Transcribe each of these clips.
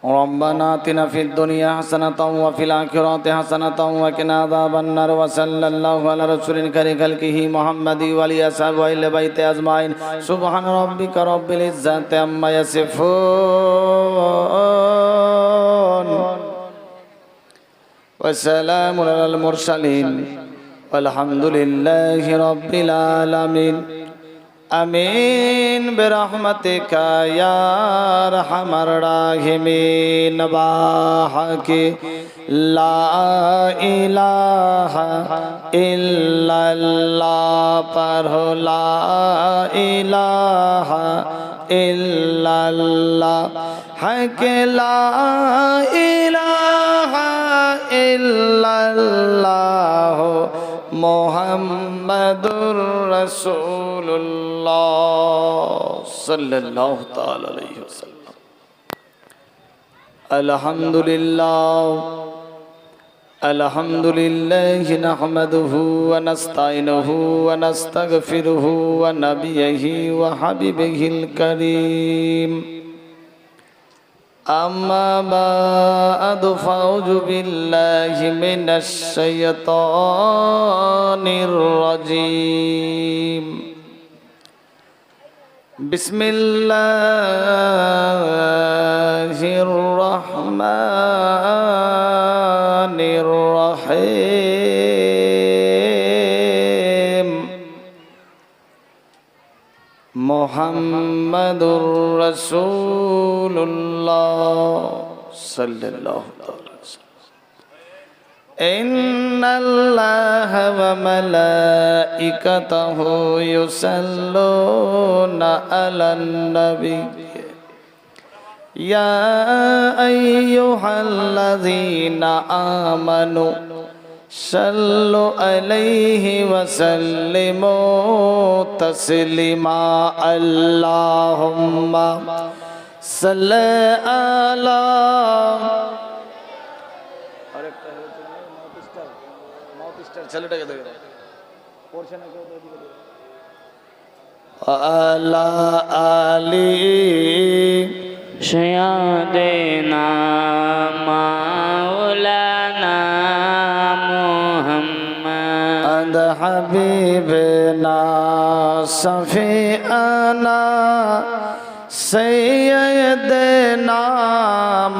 ربنا آتنا في الدنيا حسنة وفي الآخرة حسنة وقنا عذاب النار وصلى الله على رسول خير خلقه محمد وعلى أصحابه وأهل بيته أجمعين سبحان ربك رب العزة عما يصفون وسلام على المرسلين والحمد لله رب العالمين آمين برحمتك يا أرحم الراحمين بحق لا إله إلا الله پڑھو لا إله إلا الله حق لا إله إلا الله محمدُر रसूलुल्लाह सल्लल्लाहु ताला अलैहि वसल्लम अल्हम्दुलिल्लाह नहमदुहु व नस्तईनुहु व नस्तगफिरुहु व नबियहि व हबीबिहिल करीम अम्मा बाद फ़अऊज़ु बिल्लाहि मिनश शैतानिर रजीम बिस्मिल्लाहिर रहमानिर रहीम मुहम्मदुर रसूलुल्लाह सल्लल्लाहु अलैहि वसल्लम इन्नल्लाह व मलाइकतहु युसल्लूना अलन नबी या अय्युहल्लज़ीना आमनु सल्लु अलैहि वसल्लिमु तस्लीमा अल्लाहुम्मा सल्लि अला ছেলেটাকে দেখে পড়ছে না কেউ আলা আলি सय्यदना मौलाना मुहम्मद हबीबना शफीअना सय्यदना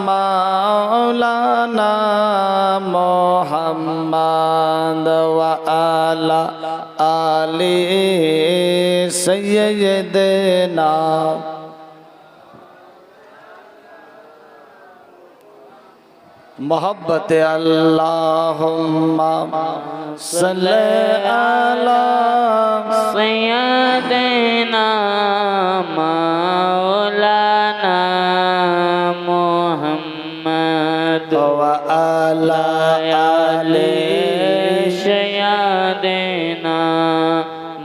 मौलाना मुहम्मद व आला आली सय्यदना मोहब्बत अल्लाहुम्मा सल्लि अला सय्यदना मौलाना मुहम्मद व आला आली सय्यदना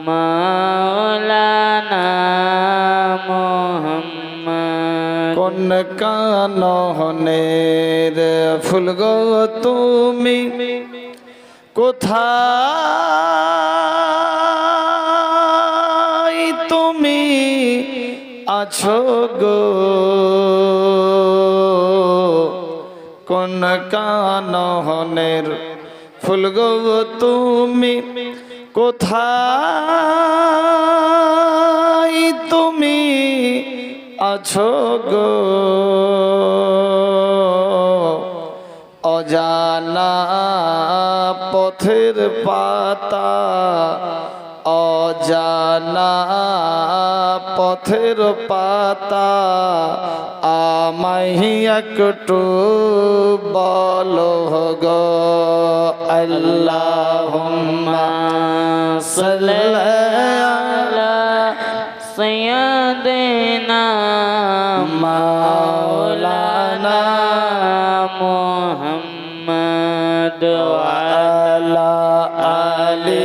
मौलाना मुहम्मद কোন কাননের ফুল গো তুমি কোথায় তুমি আছো গো কোন কাননের ফুল গো তুমি কোথায় তুমি আছো গো অজানা পথের পাতা অজানা পথের পাতা আমায় একটু বলো গো আল্লাহুম্মা সাল্লি আলা सय्यदना मौलाना मुहम्मद आला आली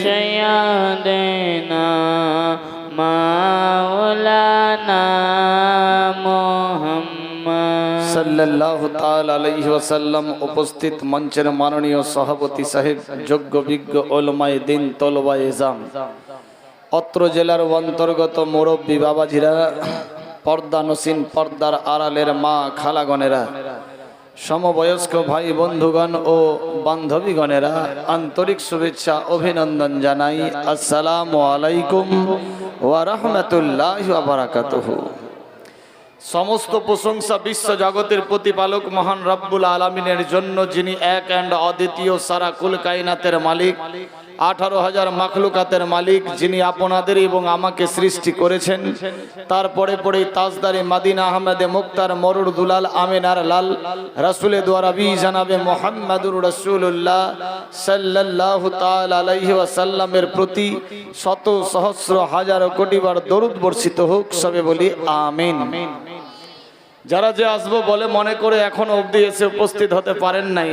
सय्यदना मौलाना मुहम्मद सल्लल्लाहु ताला अलैहि वसल्लम उपस्थित मंचेर माननीय सभापति साहेब योग्य विज्ञ उलमाए दिन तलबाए इज़ाम अत्र जिलार अंतर्गत मुरब्बी बाबाजीरा পর্দা নসীন পর্দার আড়ালের মা খালাগণেরা, সমবয়স্ক ভাই বন্ধুগণ ও বান্ধবীগণেরা, আন্তরিক শুভেচ্ছা অভিনন্দন জানাই। আসসালামু আলাইকুম ওয়া রাহমাতুল্লাহি ওয়া বারাকাতুহু। সমস্ত প্রশংসা বিশ্ব জগতের প্রতিপালক মহান রব্বুল আলামিনের জন্য, যিনি এক অ্যান্ড অদ্বিতীয়, সারা কুল কায়নাতের মালিক, 18,000 মাখলুকাতের মালিক, যিনি আপনাদের এবং আমাকে সৃষ্টি করেছেন। তারপরে পরেই তাজদারে মাদিনা আহমেদে মুক্তার মরুর দুলাল আমিনার লাল রাসূলে দুয়ারাবি জানাবে মুহাম্মাদুর রাসূলুল্লাহ সাল্লাল্লাহু তাআলা আলাইহি ওয়াসাল্লামের প্রতি শত সহস্র হাজার কোটিবার দরুদ বর্ষিত হোক। সবে বলি আমিন। যারা যে আসবো বলে মনে করে এখনো অবধি এসে উপস্থিত হতে পারেন নাই,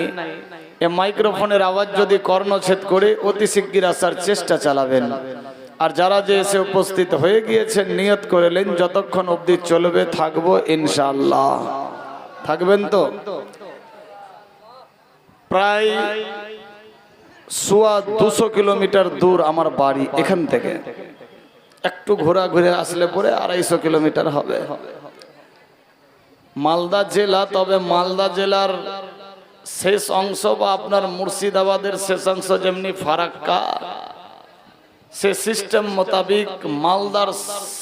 এ মাইক্রোফোনের আওয়াজ যদি কর্ণচ্ছেদ করে অতি শিগগির আসার চেষ্টা চালাবেন। আর যারা যে এসে উপস্থিত হয়ে গিয়েছেন, নিয়ত করেলেন যতক্ষণ অবধি চলবে থাকবো ইনশাআল্লাহ। থাকবেন তো? প্রায় 200 কিলোমিটার দূর আমার বাড়ি। এখান থেকে একটু ঘোরা ঘুরে আসলে পরে 250 কিলোমিটার হবে। মালদা জেলা, তবে মালদা জেলার শেষ অংশ বা আপনার মুর্শিদাবাদের শেষ অংশ যেমনি ফারাক্কা, সে সিস্টেম মোতাবিক মালদার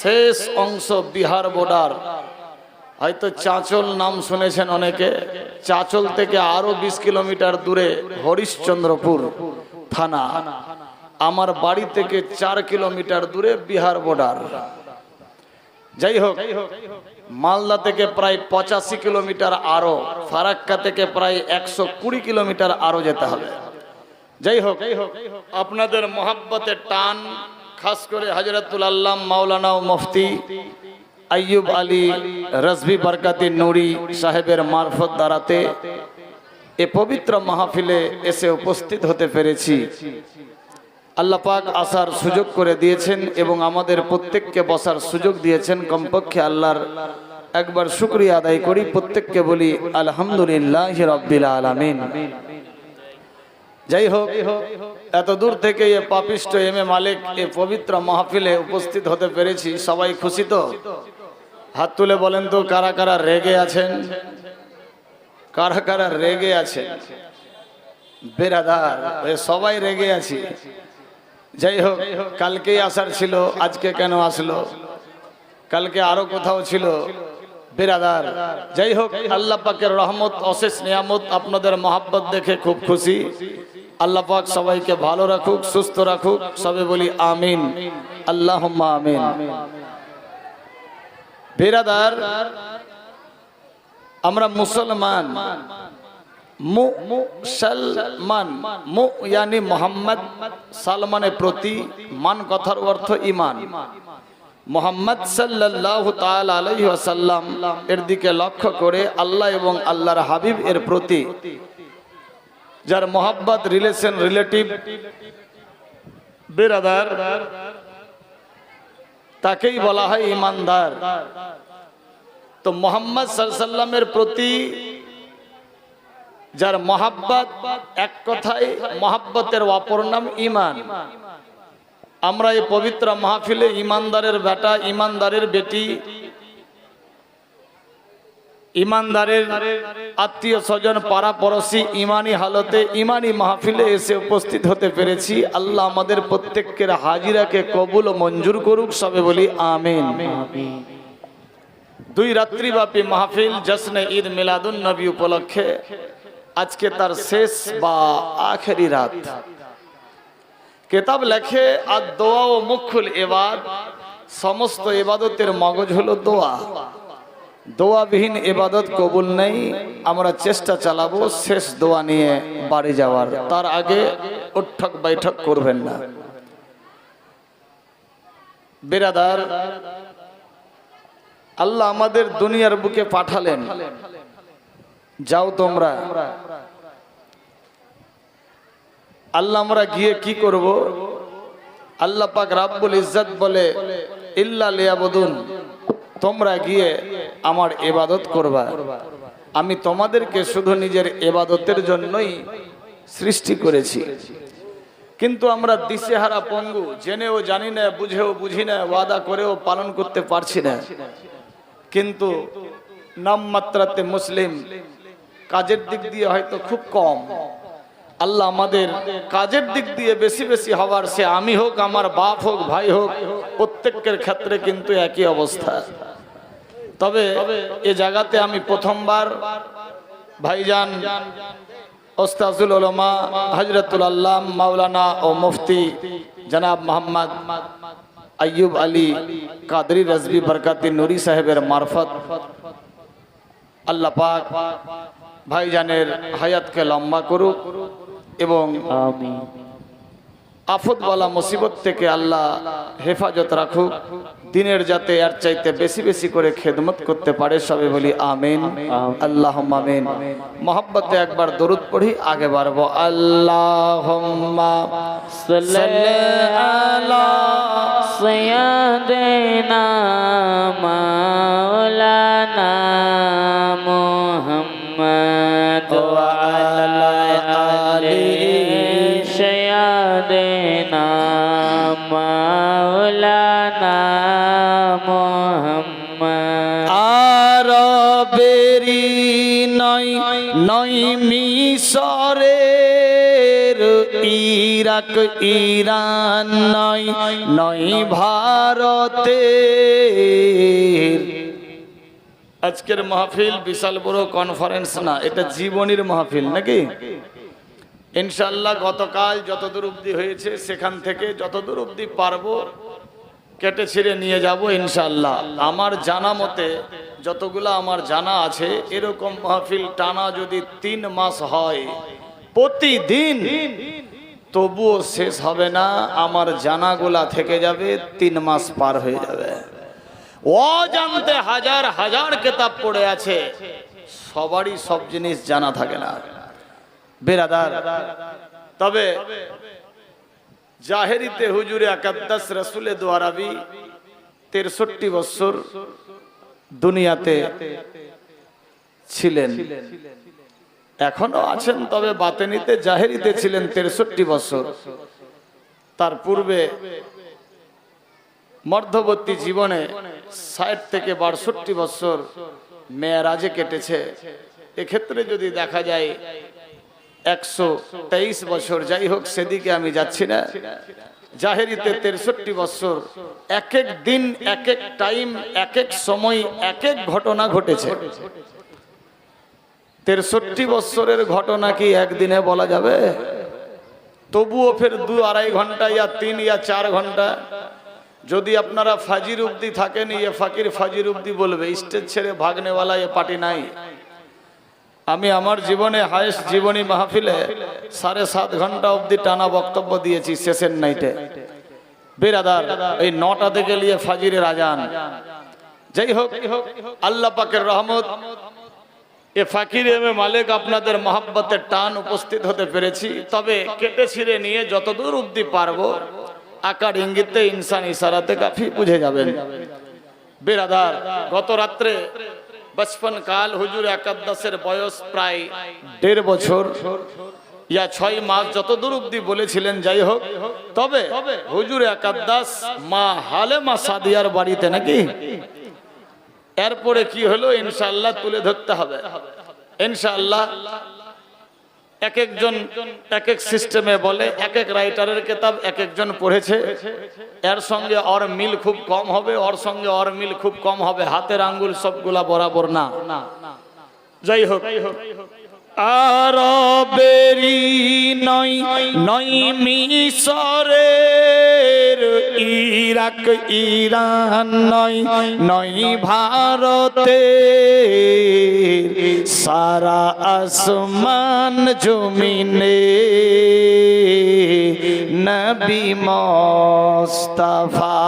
শেষ অংশ বিহার বর্ডার। হয়তো চাঁচল নাম শুনেছেন অনেকে। চাঁচল থেকে আরো 20 কিলোমিটার দূরে হরিশ্চন্দ্রপুর থানা। আমার বাড়ি থেকে 4 কিলোমিটার দূরে বিহার বর্ডার। যাই হোক, মালদা থেকে প্রায় 85 কিলোমিটার আরো, ফারাক্কা থেকে প্রায় 120 কিলোমিটার আরো যেতে হবে। যাই হোক, আপনাদের মোহাব্বতের টান, খাস করে হযরতুল আল্লামা মাওলানা ও মুফতি আইয়ুব আলী রাজভী বরকতি নুরি সাহেবের মারফত দ্বারাতে এ পবিত্র মাহফিলে এসে উপস্থিত হতে পেরেছি। আল্লাহ পাক আসার সুযোগ করে দিয়েছেন এবং আমাদের প্রত্যেককে বসার সুযোগ দিয়েছেন। কমপক্ষে আল্লাহর একবার শুকরিয়া আদায় করি, প্রত্যেককে বলি আলহামদুলিল্লাহি রাব্বিল আলামিন। যাই হোক, এত দূর থেকে এ পাপিষ্ট এম এ মালিক এ পবিত্র মাহফিলে উপস্থিত হতে পেরেছি। সবাই খুশি তো? হাত তুলে বলেন তো কারা কারা রেগে আছেন? কারা কারা রেগে আছেন? বেরাদার, সবাই রেগে আছি। যাই হোক, কালকেই আসার ছিল, আজকে কেন আসলো? কালকে আরো কোথাও ছিল বেরাদার। যাই হোক, আল্লাহ পাকের রহমত, অশেষ নিয়ামত, আপনাদের মহাব্বত দেখে খুব খুশি। আল্লাহ পাক সবাইকে ভালো রাখুক, সুস্থ রাখুক। সবে বলি আমিন, আল্লাহুম্মা আমিন। বেরাদার, আমরা মুসলমান। মুসলমান, মু ইয়ানি মোহাম্মদ, সালমানের প্রতি, মান কথার অর্থ ইমান। মোহাম্মদ সাল্লাল্লাহু তাআলা আলাইহি ওয়াসাল্লাম এর দিকে লক্ষ্য করে আল্লাহ এবং আল্লাহর হাবিব এর প্রতি যার মোহাব্বত, রিলেশন, রিলেটিভ, বেরাদার, তাকেই বলা হয় ইমানদার। তো মোহাম্মদ সাল্লাল্লাহু আলাইহি ওয়াসাল্লামের প্রতি যার মোহাব্বত, এক কথায় মোহাব্বতের অপর নাম ঈমান। আমরা এই পবিত্র মাহফিলে ইমানদারের বেটা, ইমানদারের বেটি, ইমানদারের আত্মীয় স্বজন, পাড়া পড়শি ইমানি হালতে ইমানি মাহফিলে এসে উপস্থিত হতে পেরেছি। আল্লাহ আমাদের প্রত্যেকের হাজিরাকে কবুল ও মঞ্জুর করুক। সবে বলি আমিন। 2 রাত্রিব্যাপী মাহফিল জশ্নে ঈদ মিলাদুন নবী উপলক্ষে আজকে তার শেষ বা আখেরি রাত। কিতাব লেখে আর দোয়া ও মুখুল ইবাদ, সমস্ত ইবাদতের মগজ হলো দোয়া। দোয়াবিহীন ইবাদত কবুল নেই। আমরা চেষ্টা চালাবো শেষ দোয়া নিয়ে বাড়ি যাওয়ার, তার আগে উঠক বৈঠক করবেন না। বেরাদার, আল্লাহ আমাদের দুনিয়ার বুকে পাঠালেন, যাও তোমরা। আল্লাহ আমরা গিয়ে কি করব? আল্লাহ পাক রাব্বুল ইজ্জত বলে ইল্লা লিয়াবুদুন, তোমরা গিয়ে আমার ইবাদত করবা। আমি তোমাদেরকে শুধু নিজের ইবাদতের জন্যই সৃষ্টি করেছি। কিন্তু আমরা দিশেহারা পঙ্গু, জেনেও জানি না, বুঝেও বুঝি না, ওয়াদা করেও পালন করতে পারছি না। কিন্তু নামমাত্রাতে মুসলিম, কাজের দিক দিয়ে হয়তো খুব কম। আল্লাহ আমাদের কাজের দিক দিয়ে বেশি বেশি হওয়ার, সে আমি হোক, আমার বাপ হোক, ভাই হোক, প্রত্যেকের ক্ষেত্রে কিন্তু একই অবস্থা। তবে এ জায়গাতে আমি প্রথমবার ভাইজান ওস্তাজুল উলামা হযরতুল আল্লাম মাওলানা ও মুফতি জনাব মোহাম্মদ আইয়ুব আলী কাদরি রাজভী বরকাতি নুরি সাহেবের মারফত আল্লাহ পাক ভাইজানের হায়াতকে লম্বা করুক এবং আমিন। আফতওয়ালা মুসিবত থেকে আল্লাহ হেফাজত রাখুক, দিনের যাতে এর চাইতে বেশি বেশি করে খেদমত করতে পারে, সবে বলি আমিন আল্লাহুম্মা আমিন। মহব্বতে একবার দরুদ পড়ি, আগে বাড়বো। আল্লাহুম্মা সাল্লি আলা সাইয়্যিদিনা মাওলানা মুহাম্মদ ওয়া আলা আলি সাইয়্যিদিনা মাওলানা মুহাম্মদ। আরবেরি নয় নয় মিশরের, ইরাক ইরান নয় নয় ভারতের। আজকের মাহফিল বিশাল বড় কনফারেন্স না, এটা জীবনীর মাহফিল নাকি? ইনশাআল্লাহ গতকাল যতদূর অবধি হয়েছে সেখান থেকে যতদূর অবধি পারবো কেটে ছিঁড়ে নিয়ে যাব ইনশাআল্লাহ। আমার জানা মতে, যতগুলা আমার জানা আছে, এরকম মাহফিল টানা যদি 3 মাস হয় প্রতিদিন, তবুও শেষ হবে না। আমার জানাগুলা থেকে যাবে, 3 মাস পার হয়ে যাবে। অজান্তে হাজার হাজার কিতাব পড়ে আছে, সবারই সব জিনিস জানা থাকে না বেরাদার। তবে জাহেরিতে হুজুরে আকাদ্দাস রাসূলে দু আরবি 63 বছর দুনিয়াতে ছিলেন, এখনো আছেন। তবে বাতেনিতে জাহেরিতে ছিলেন 63 বছর। তার পূর্বে মধ্যবর্তী জীবনে 60 থেকে 62 বছর মেরাজে কেটেছে। এক্ষেত্রে যদি দেখা যায় 123 বছর, যাই হোক সেদিকে আমি যাচ্ছি না। জাহেরিতে 63 বছর, এক এক দিন, এক এক টাইম, এক এক সময়, এক এক ঘটনা ঘটেছে। 63 বছরের ঘটনা কি একদিনে বলা যাবে? তবুও ফের 2-2.5 ঘন্টা ইয়া 3 ইয়া 4 ঘন্টা। যদি আপনারা ফাজির অবধি থাকেন, ইয়ে ফাকির ফাজির অবধি বলবে, স্টেজ ছেড়ে ভাগনেওয়ালা এ পার্টি নাই। আমি আমার জীবনে হায়েস্ট জীবনী মাহফিলে 7.5 ঘন্টা অবধি টানা বক্তব্য দিয়েছি শেষের নাইটে বেরাদার। এই 9টা থেকে নিয়ে ফাজিরের আজান। যাই হোক, আল্লাহ পাকের রহমত, এ ফাকির এমে মালিক আপনাদের মহব্বতের টান উপস্থিত হতে পেরেছি। তবে কেটে ছিঁড়ে নিয়ে যতদূর অবধি পারবো, আকার ইঙ্গিতে ইনসান ইশারাতে কাফি বুঝে যাবেন বেরাদার। গত রাত্রে 55 কাল হুজুর আকাদ্দাসের বয়স প্রায় 1.5 বছর ইয়া 6 মাস যতদূর অবধি বলেছিলেন। যাই হোক, তবে হুজুর আকাদ্দাস মা হালেমা সাদিয়ার বাড়িতে নাকি, এরপরে কি হলো ইনশাআল্লাহ তুলে ধরতে হবে ইনশাআল্লাহ। এক একজন এক এক সিস্টেমে বলে, এক এক রাইটারের কিতাব এক একজন পড়েছে, এর সঙ্গে ওর মিল খুব কম হবে, ওর সঙ্গে ওর মিল খুব কম হবে। হাতের আঙ্গুল সবগুলা বরাবর না। যাই হোক, আরবেরি নয় নয় মিশরের, ইরাক ইরান নয় নয় ভারতের। সারা আসমান জমিনে নবী মুস্তাফা,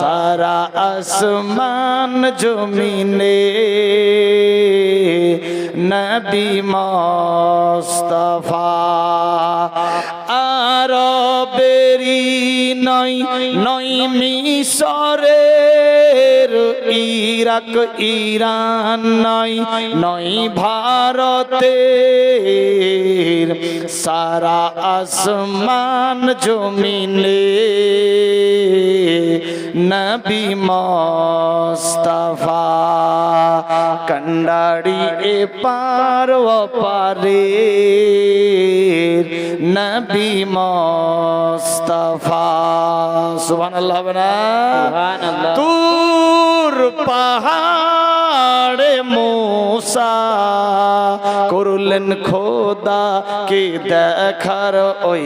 সারা আসমান জমিনে নবী মুস্তাফা। আরবেরি নয় নয় মিশরের, ইরাক ইরান নয় নয় ভারতের সারা আসমান জমিনে নবী মুস্তাফা কন্ডাড়ি এ পার ও পারে নবী মুস্তাফা সুবহানাল্লাহ হবে না সুবহানাল্লাহ তুর পাহাড়ে मूसा করলেন খোদা কে দেখার ওই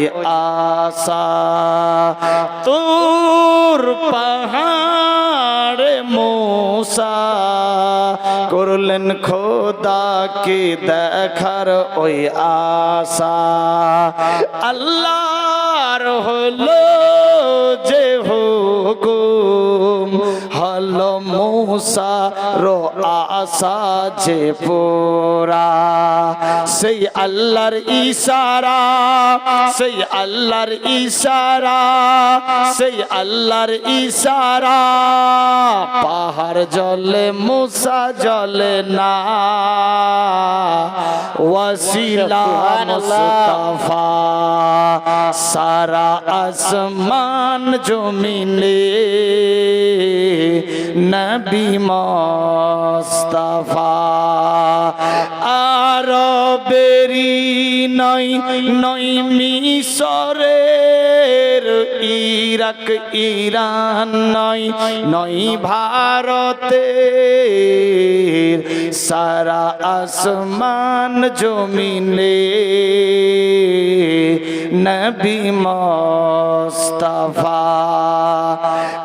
আশা তুর পাহাড়ে मूसा করলেন খোদা কে দেখার ওই আশা আল্লাহর হলো যে হুকুম হলো मूसा রো আশা যে পুরা সেই আল্লাহর ইশারা সেই আল্লাহর ইশারা সেই আল্লাহর ইশারা পাহাড় জ্বলে मूसा জ্বলে না ওয়াসিলা মুস্তাফা সারা আসমান জমিনে নবী মুস্তাফা আরবেরি নয় নয় মিশরের ইরাক ইরান নয় নয় ভারতের সারা আসমান জমিনে নবী মুস্তাফা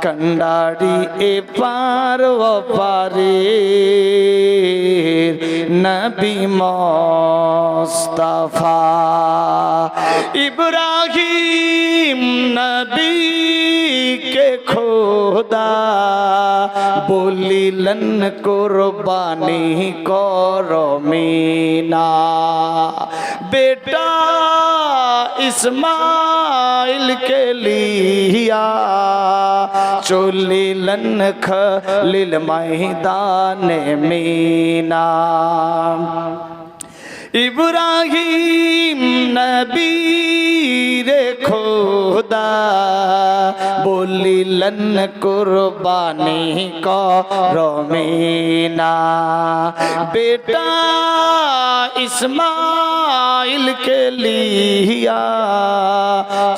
কন্ডাড়ি এ পার ও পারে নবী মুস্তাফা ইব্রাহিম নবী কে খোদা বলিলেন কুরবানি করো মিনা বেটা ইসমাইল के लिया चलिलन खलील मैदान मीना इब्राहिम नबी रे खुदा बोलिलन कुर्बानी करो मीना बेटा इस्माइल के लिया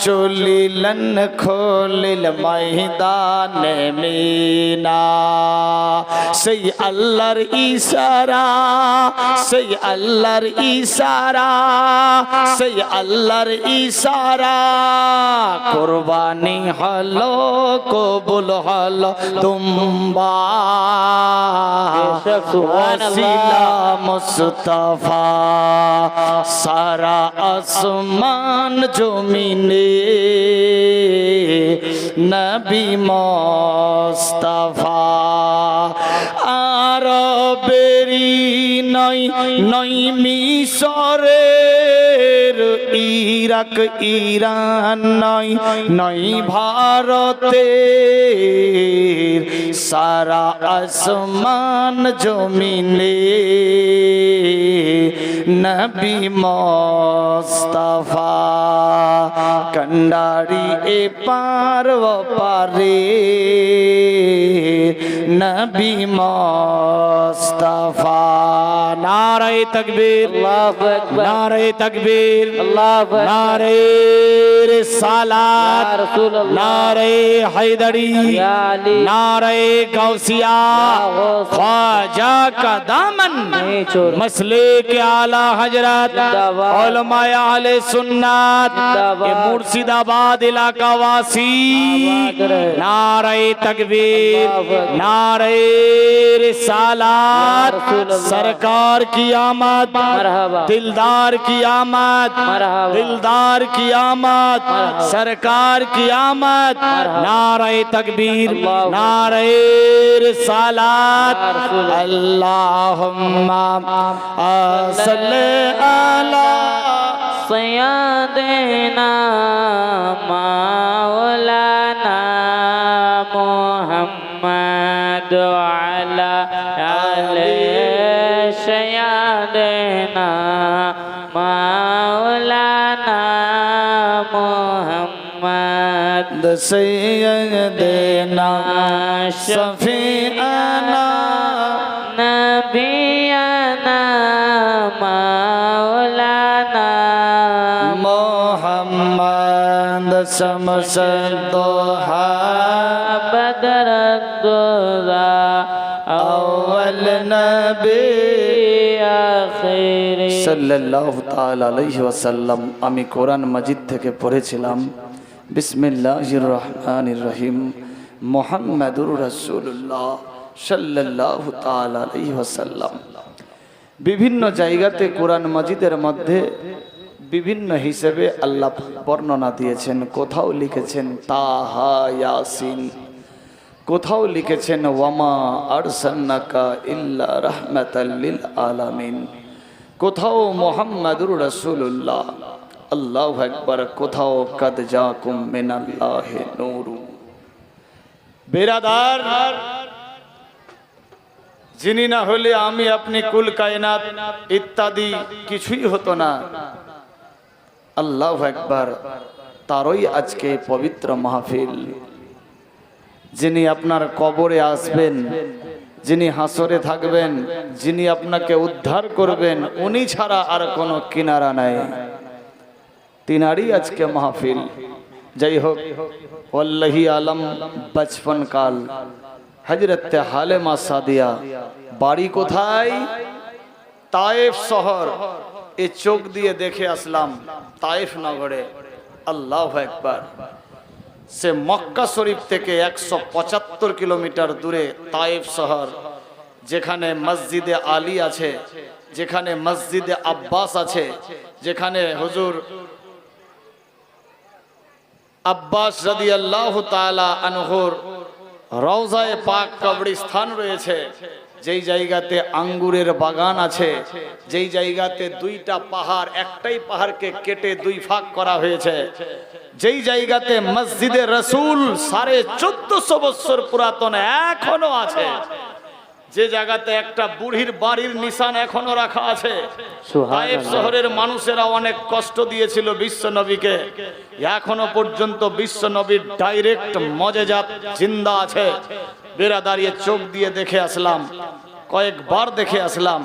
चलिलन खोलिल मैदान मीना সেই আল্লাহর ইশারা সেই আল্লাহর ইশারা সেই আল্লাহর ইশারা কুরবানি হলো কবুল হলো তুম্বা ওয়াসিলা মুস্তাফা সারা আসমান জমিনে নবী মুস্তাফা আরবেরি নয় নয় মিশরের ইরাক ইরান নয় নয় ভারতের সারা আসমান জমিনে নবী মুস্তাফা কন্ডাড়ি এ পার ও পারে নবী মুস্তাফা নারে তাকবীর আল্লাহু আকবার নারে তাকবীর আল্লাহু আকবার নারে রিসালাত ইয়া রাসূলুল্লাহ নারে হায়দারি ইয়া আলী नारे गौसिया ख्वाजा का दामन मसले के आला हजरत उलमाए अहले सुन्नत ये मुर्शिदाबाद इलाका वासी नारे तकबीर नारे रिसालत सरकार की आमद दिलदार की आमद दिलदार की आमद सरकार की आमद नारे तकबीर नारे रिसालत अल्लाहुम्मा सल्ली अला सय्यदना मौलाना मुहम्मद अला देना मौलाना मोहम्मद सैयदना शफीअना नबियाना मौलाना मोहम्मद शमसुद्दोहा बदरुद्दोजा अव्वल नबी आखिरी সাল্লাল্লাহু তাআলা আলাইহি ওয়াসাল্লাম। আমি কোরআন মাজিদ থেকে পড়েছিলাম বিসমিল্লাহির রহমানির রহিম মুহাম্মাদুর রাসূলুল্লাহ সাল্লাল্লাহু তাআলা আলাইহি ওয়াসাল্লাম। বিভিন্ন জায়গাতে কোরআন মাজিদের মধ্যে বিভিন্ন হিসেবে আল্লাহ বর্ণনা দিয়েছেন। কোথাও লিখেছেন তাহা ইয়াসিন, কোথাও লিখেছেন ওয়ামা আরসালনাকা ইল্লা রাহমাতাল লিল আলামিন, কোথাও মুহাম্মাদুর রাসূলুল্লাহ, আল্লাহু আকবার, কোথাও কাদ জাকুম মিনাল্লাহি নূরু। বেরাদার, যিনি না হলে আমি আপনি কুল কায়নাত ইত্যাদি কিছুই হতো না। আল্লাহু আকবার, তারই আজকে পবিত্র মাহফিল। যিনি আপনার কবরে আসবেন, যিনি হাসরে থাকবেন, যিনি আপনাকে উদ্ধার করবেন, উনি ছাড়া আর কোনো কিনারা নাই। তিনারই আজকে মাহফিল। যাই হোক, ওয়াল্লাহি আলম বচপন কাল হযরত হালেমা সাদিয়া বাড়ি কোথায়? তায়েফ শহর। এ চোখ দিয়ে দেখে আসলাম তায়েফ নগরে। আল্লাহু আকবার। সে মক্কা শরীফ থেকে 175 কিলোমিটার দূরে তায়েফ শহর, যেখানে মসজিদে আলী আছে, যেখানে মসজিদে আব্বাস আছে, যেখানে হুজুর আব্বাস রাদিয়াল্লাহু তাআলা আনহুর রওজায়ে পাক কবরস্থান রয়েছে, যেই জায়গাতে আঙ্গুরের বাগান আছে, যেই জায়গাতে দুইটা পাহাড়, একটাই পাহাড়কে কেটে দুই ভাগ করা হয়েছে, যেই জায়গাতে মসজিদে রসুল 1450 বছর পুরাতন এখনো আছে, যে জায়গাতে একটা বুড়ির বাড়ির নিশান এখনো রাখা আছে। তায়েফ শহরের মানুষেরা অনেক কষ্ট দিয়েছিল বিশ্ব নবীকে, এখনো পর্যন্ত বিশ্ব নবীর ডাইরেক্ট মজেজাত জিন্দা আছে। বেড়া দাঁড়িয়ে চোখ দিয়ে দেখে আসলাম, কয়েকবার দেখে আসলাম।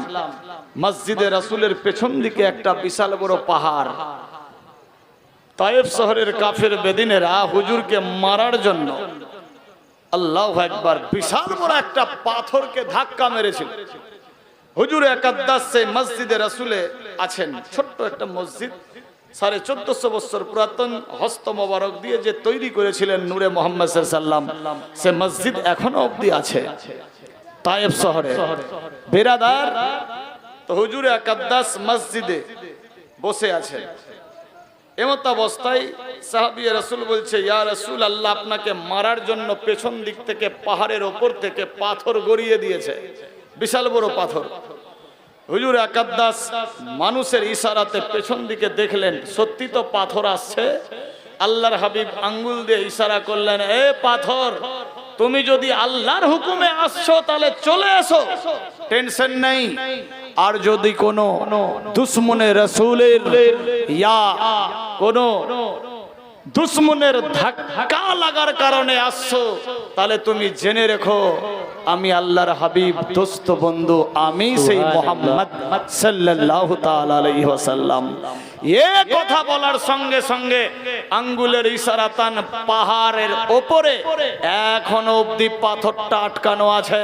মসজিদে রসুলের পেছন দিকে একটা বিশাল বড় পাহাড়। তায়েফ শহরের কাফের বেদিনেরা হুজুরকে মারার জন্য আল্লাহু আকবার বিশাল বড় একটা পাথরকে ধাক্কা মেরেছিল। হুজুর একাদ্দাস সেই মসজিদে রসুলে আছেন, ছোট্ট একটা মসজিদ, 1450 বছর পুরাতন, হস্ত মোবারক দিয়ে যে তৈরি করেছিলেন নূরে মুহাম্মদ সাল্লাল্লাহু আলাইহি ওয়াসাল্লাম, সে মসজিদ এখনো অবধি আছে তায়েফ শহরে। বেরাদার, তো হুজুর একাদ্দাস মসজিদে বসে আছেন। এমত অবস্থায় সাহাবী রাসূল বলছে, ইয়া রাসূল আল্লাহ আপনাকে মারার জন্য পেছন দিক থেকে পাহাড়ের ওপর থেকে পাথর গড়িয়ে দিয়েছে, বিশাল বড় পাথর। হুজুর একাদ্দাস মানুষের ইশারাতে পেছন দিকে দেখলেন, সত্যি তো পাথর আসছে। আল্লাহর হাবিব আঙ্গুল দিয়ে ইশারা করলেন, এ পাথর, তুমি যদি আল্লাহর হুকুমে আসছো তাহলে চলে এসো, টেনশন নেই। আর যদি কোনো দুশ্মনে রাসূলের ইয়া কোনো দুশ্মনের ধাক্কা লাগার কারণে আসছো, তাহলে তুমি জেনে রেখো আমি আল্লাহর হাবিব, দোস্ত বন্ধু, আমি সেই মুহাম্মদ সাল্লাল্লাহু তাআলা আলাইহি ওয়াসাল্লাম। এ কথা বলার সঙ্গে সঙ্গে আঙ্গুলের ইশারাতান পাহাড়ের ওপরে এখনো অবধি পাথরটা আটকানো আছে।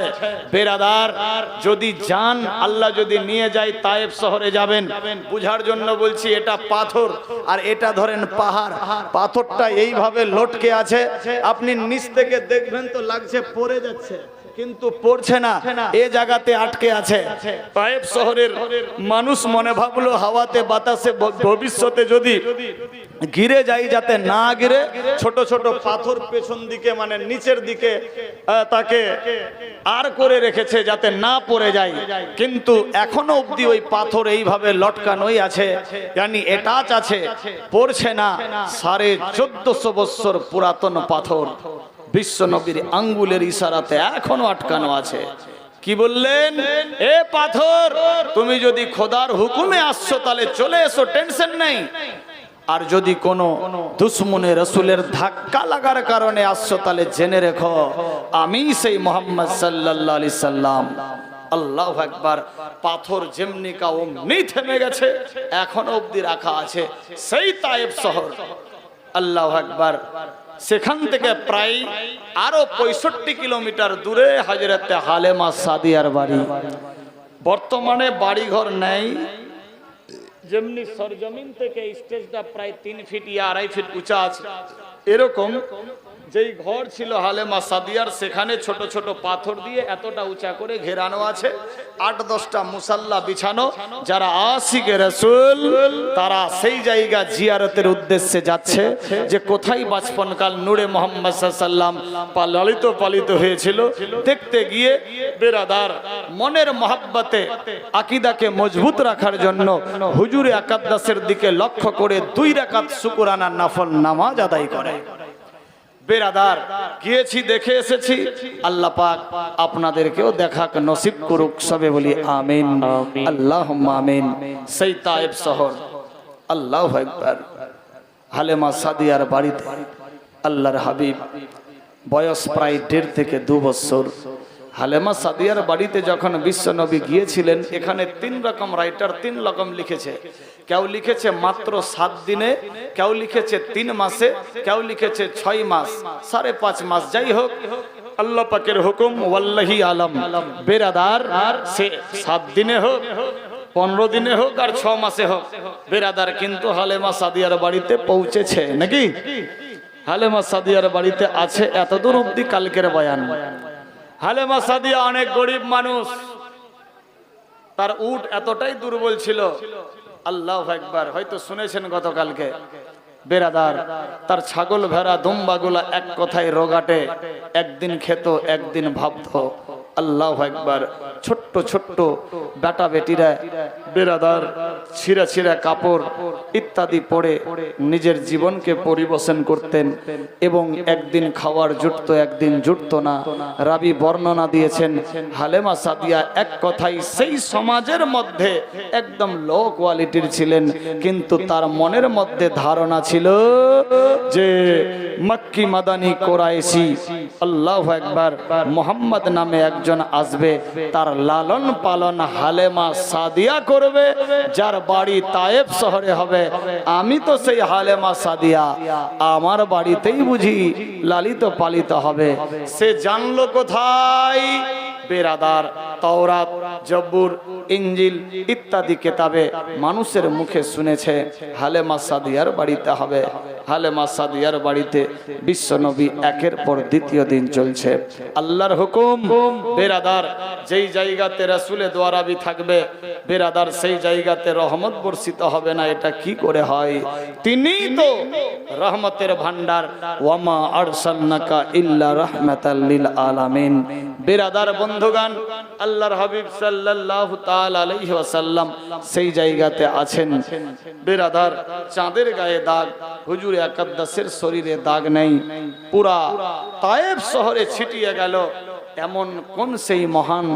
বেরাদার, যদি যান, আল্লাহ যদি নিয়ে যায় তায়েফ শহরে যাবেন, বুঝার জন্য বলছি, এটা পাথর আর এটা ধরেন পাহাড়। পাথরটা এইভাবে লটকে আছে, আপনি নিচ থেকে দেখবেন তো লাগছে পড়ে যাচ্ছে, কিন্তু পড়ছে না, এ জায়গাতে আটকে আছে। তায়েফ শহরের মানুষ মনে ভাবলো হাওয়াতে বাতাসে ভবিষ্যতে যদি গিরে যাই, যাতে না গিরে ছোট ছোট পাথর পেছন দিকে মানে নিচের দিকে তাকে আর করে রেখেছে যাতে না পড়ে যায়। কিন্তু এখনো অবধি ওই পাথর এইভাবে লটকানোই আছে, জানি এটাচ আছে, পড়ছে না। 1450 বছর পুরাতন পাথর বিশ্ব নবীর আঙ্গুলের ইশারাতে এখনো আটকানো আছে। কি বললেন, এ পাথর তুমি যদি খোদার হুকুমে আসছো তাহলে চলে এসো, টেনশন নেই। আর যদি কোনো দুশ্মনে রসুলের ধাক্কা লাগার কারণে আসছো তাহলে জেনে রেখো আমি সেই মোহাম্মদ সাল্লাল্লাহু আলাইহি সাল্লাম। আল্লাহু আকবার। পাথর যেমনি কা অমনি থেমে গেছে, এখনো অবধি রাখা আছে সেই তায়েব শহর। আল্লাহু আকবার। সেখান থেকে প্রায় আরো 65 কিলোমিটার দূরে হযরতে হালেমা সাদিয়ার বাড়ি। বর্তমানে বাড়িঘর নেই, যেমনি সরজমিন থেকে স্টেজটা প্রায় 3 ফিট ইয়া 2.5 ফিট উঁচা আছে, এরকম যেই ঘর ছিল হালেমা সাদিয়ার, সেখানে ছোট ছোট পাথর দিয়ে এতটা উঁচা করে ঘেরানো আছে। 8-10টা মুসাল্লা বিছানো। যারা আশিকে রাসূল তারা সেই জায়গা জিয়ারতের উদ্দেশ্যে যাচ্ছে, যে কোথায় বাচপনকাল নূরে মুহাম্মদ সাল্লাল্লাহু আলাইহি ওয়াসাল্লাম লালিত পালিত হয়েছিল। দেখতে গিয়ে বেরাদার মনের মহব্বতে আকীদাকে মজবুত রাখার জন্য হুজুরে আকাদ্দাসের দিকে লক্ষ্য করে 2 রাকাত শুকরানা নফল নামাজ আদায় করে। বেরাদার গিয়েছি, দেখে এসেছি। আল্লাহ পাক আপনাদেরকেও দেখাক নসিব করুক, সবে বলি আমিন আল্লাহুম্মা আমিন। সেই তায়েব শহর। আল্লাহু আকবার। হালেমা সাদিয়ার বাড়িতে আল্লাহর হাবিব, বয়স প্রায় 1.5 থেকে 2 বছর। হালেমা সাদিয়ার বাড়িতে যখন বিশ্ব নবী গিয়েছিলেন, এখানে 3 রকম রাইটার 3 রকম লিখেছে। কেউ লিখেছে মাত্র 7 দিনে, কেউ লিখেছে 3 মাসে, কেউ লিখেছে 6 মাস, 5.5 মাস। যাই হোক, আল্লাহ পাকের হুকুম, ওয়াল্লাহি আলাম। বেরাদার সে 7 দিনে হোক, 15 দিনে হোক আর 6 মাসে হোক, বেরাদার কিন্তু হালেমা সাদিয়ার বাড়িতে পৌঁছেছে নাকি? হালেমা সাদিয়ার বাড়িতে আছে। এতদূর অবধি কালকের বয়ান। হালেমা সাদিয়া অনেক গরিব মানুষ, তার উট এতটাই দুর্বল ছিল। আল্লাহু আকবার। হয়তো শুনেছেন গতকালকে। বেরাদার তার ছাগল ভেড়া দুম্বাগুলা এক কথায় রোগাটে, একদিন খেত একদিন ভাবতো। আল্লাহু আকবার। ছোট্ট ছোট্ট বেটা বেটিরা বেরাদার ছিঁড়া ছিঁড়া কাপড় ইত্যাদি পরে নিজের জীবনকে পরিবেশন করতেন, এবং একদিন খাওয়ার জুটতো একদিন জুটতো না। রাবি বর্ণনা দিয়েছেন হালেমা সাদিয়া এক কথায় সেই সমাজের মধ্যে একদম লো কোয়ালিটির ছিলেন, কিন্তু তার মনের মধ্যে ধারণা ছিল যে মক্কি মাদানী কোরাইশি, আল্লাহু আকবার, মোহাম্মদ নামে একজন আসবে, তার লালন পালন হালেমা সাদিয়া করবে, যার বাড়ি তায়েব শহরে হবে। আমি তো সেই হালেমা সাদিয়া, আমার বাড়িতেই বুঝি লালিত পালিত হবে। সে জানলো কোথায়? বেরাদার তাওরাত, জব্বুর, ইনজিল ইত্যাদি কিতাবে মানুষের মুখে শুনেছে হালেমা সাদিয়ার বাড়িতে হবে। হালেমা সাদিয়ার বাড়িতে বিশ্বনবী একের পর দ্বিতীয় দিন চলছে। আল্লাহর হুকুম। বেরাদার যেই জায়গাতে রাসূলের দোয়ারাবি থাকবে, বেরাদার সেই জায়গাতে রহমত বর্ষিত হবে না। এটা কি করে হয়? তিনিই তো রহমতের ভান্ডার। ওয়ামা আরসালনাকা ইল্লা রাহমাতাল লিল আলামিন। বেরাদার বন্ধুগণ, আল্লাহর হাবিব সাল্লাল্লাহু তাআলা আলাইহি ওয়াসাল্লাম সেই জায়গাতে আছেন। বেরাদার চাঁদের গায়ে দাগ, হুজুরে আকাদ্দাসের শরীরে দাগ নেই। পুরা তায়েব শহরে ছিটিয়ে গেল। এমন কোন সেই মহান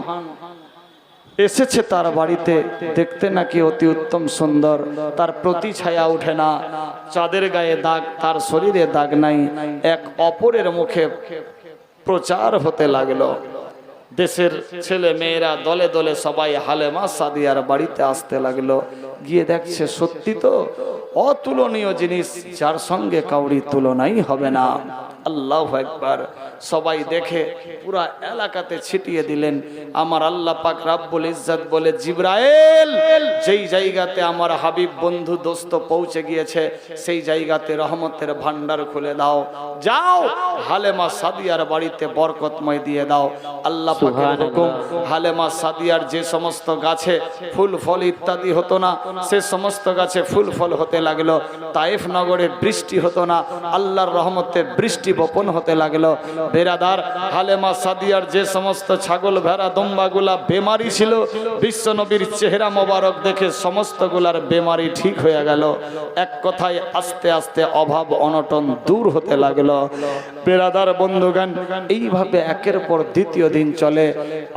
এসেছে তার বাড়িতে, দেখতে নাকি অতি উত্তম সুন্দর, তার প্রতি ছায়া ওঠে না, চাঁদের গায়ে দাগ, তার শরীরে দাগ নাই। এক অপরের মুখে প্রচার হতে লাগলো। দেশের ছেলে মেয়েরা দলে দলে সবাই হালেমা সাদিয়ার বাড়িতে আসতে লাগলো। গিয়ে দেখছে সত্যি তো অতুলনীয় জিনিস, যার সঙ্গে কাউরি তুলনাই হবে না। আল্লাহু আকবার। সবাই দেখে পুরা এলাকাতে ছিটিয়ে দিলেন। আমার আল্লাহ পাক রব্বুল ইজ্জত বলে, জিবরাইল, যেই জায়গাতে আমার হাবিব বন্ধু দোস্ত পৌঁছে গিয়েছে সেই জায়গাতে রহমতের ভান্ডার খুলে দাও। যাও হালেমা সাদিয়ার বাড়িতে বরকতময় দিয়ে দাও। আল্লাহ পাকের হুকুম। হালেমা সাদিয়ার যে সমস্ত গাছে ফুল ফল ইত্যাদি হতো না, সে সমস্ত গাছে ফুল ফল হতে লাগলো। তায়েফ নগরে বৃষ্টি হতো না, আল্লাহর রহমতে বৃষ্টি বৃষ্টি বপন হতে লাগলো। বেরাদার, হালেমা সাদিয়ার যে সমস্ত ছাগল ভেড়া দম্বাগুলা বেমারি ছিল, বিশ্ব নবীর চেহারা মোবারক দেখে সমস্তগুলার বেমারি ঠিক হয়ে গেল। এক কথায় আস্তে আস্তে অভাব অনটন দূর হতে লাগলো। বেরাদার বন্ধুগান, এইভাবে একের পর দ্বিতীয় দিন চলে।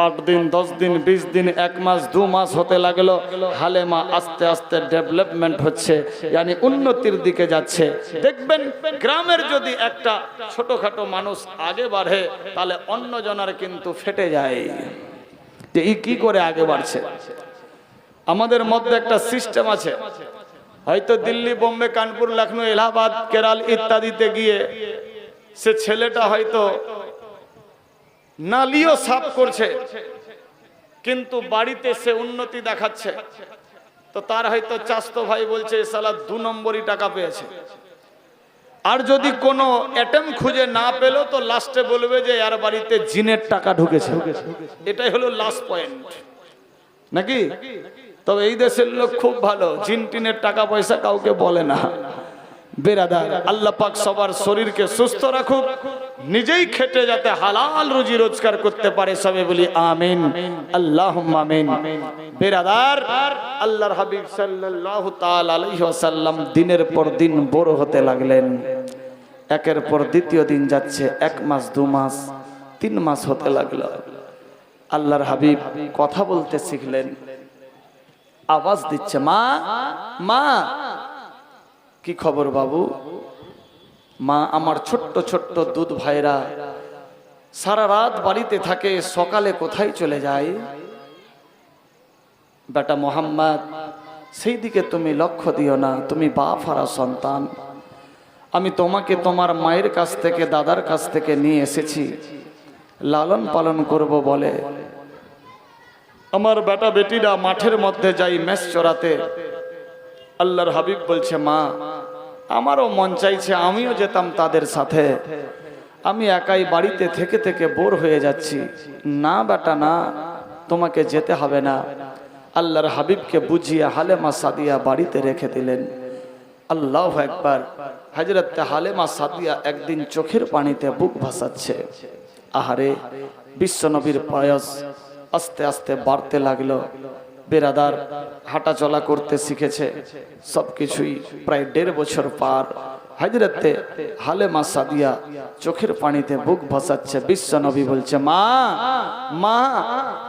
8 দিন, 10 দিন, 20 দিন, 1 মাস, 2 মাস হতে লাগলো। হালেমা আস্তে আস্তে ডেভেলপমেন্ট হচ্ছে, yani উন্নতির দিকে যাচ্ছে। দেখবেন গ্রামের যদি একটা ছোটখাটো মানুষ আগে বাড়ে, তাহলে অন্য জনের কিন্তু ফেটে যায় যে এই কি করে আগে বাড়ছে। আমাদের মধ্যে একটা সিস্টেম আছে, হয়তো দিল্লি, বোম্বে, কানপুর, লখনৌ, এলাহাবাদ, কেরল ইত্যাদিতে গিয়ে সে ছেলেটা হয়তো নালিও সাফ করছে, কিন্তু বাড়িতে সে উন্নতি দেখাচ্ছে। তো তার হয়তো চাস্তো ভাই বলছে এ শালা 2 নম্বরই টাকা পেয়েছে। আর যদি কোনো অ্যাটেম খুঁজে না পেল, তো লাস্টে বলবে যে আর বাড়িতে জিনের টাকা ঢুকেছে। এটাই হলো লাস্ট পয়েন্ট, নাকি? তবে এই দেশের লোক খুব ভালো, জিন টিনের টাকা পয়সা কাউকে বলে না। বেরাদার, আল্লাহ পাক সবার শরীরকে সুস্থ রাখুক, নিজেই খেটে যাতে হালাল রুজি রোজগার করতে পারে, সবে বলি আমিন, আল্লাহুম্মা আমিন। বেরাদার, আল্লাহর হাবিব সাল্লাল্লাহু তাআলা আলাইহি ওয়াসাল্লাম দিনের পর দিন বড় হতে লাগলেন। একের পর দ্বিতীয় দিন যাচ্ছে, 1 মাস, 2 মাস, 3 মাস হতে লাগলো। আল্লাহর হাবিব কথা বলতে শিখলেন, আওয়াজ দিচ্ছে, মা মা। কি খবর বাবু? মা, আমার ছোট্ট ছোট্ট দুধ ভাইরা সারা রাত বাড়িতে থাকে, সকালে কোথায় চলে যায়? বেটা মোহাম্মদ, সেই দিকে তুমি লক্ষ্য দিও না, তুমি বাপ হারা সন্তান। আমি তোমাকে তোমার মায়ের কাছ থেকে, দাদার কাছ থেকে নিয়ে এসেছি, লালন পালন করব বলে আমার বেটা বেটিরা মাঠের মধ্যে যাই মেষ চড়াতে। আল্লাহর হাবিব বলছে, মা, আমারও মন চাইছে আমিও যেতাম তাদের সাথে, আমি একাই বাড়িতে থেকে থেকে বোর হয়ে যাচ্ছি। না বেটা না, তোমাকে যেতে হবে না। আল্লাহর হাবিবকে বুঝিয়ে হালেমা সাদিয়া বাড়িতে রেখে দিলেন। আল্লাহু আকবার। হযরত হালেমা সাদিয়া একদিন চোখের পানিতে বুক ভাসাচ্ছে। আহারে, বিশ্ব নবীর বয়স আস্তে আস্তে বাড়তে লাগলো। বেরাদার, হাঁটা চলা করতে শিখেছে, সবকিছুই প্রায় 1.5 বছর পার। হযরত হালেমা সাদিয়া চোখের পানিতে বুক ভাসাচ্ছে। বিশ্ব নবী বলছে, মা মা,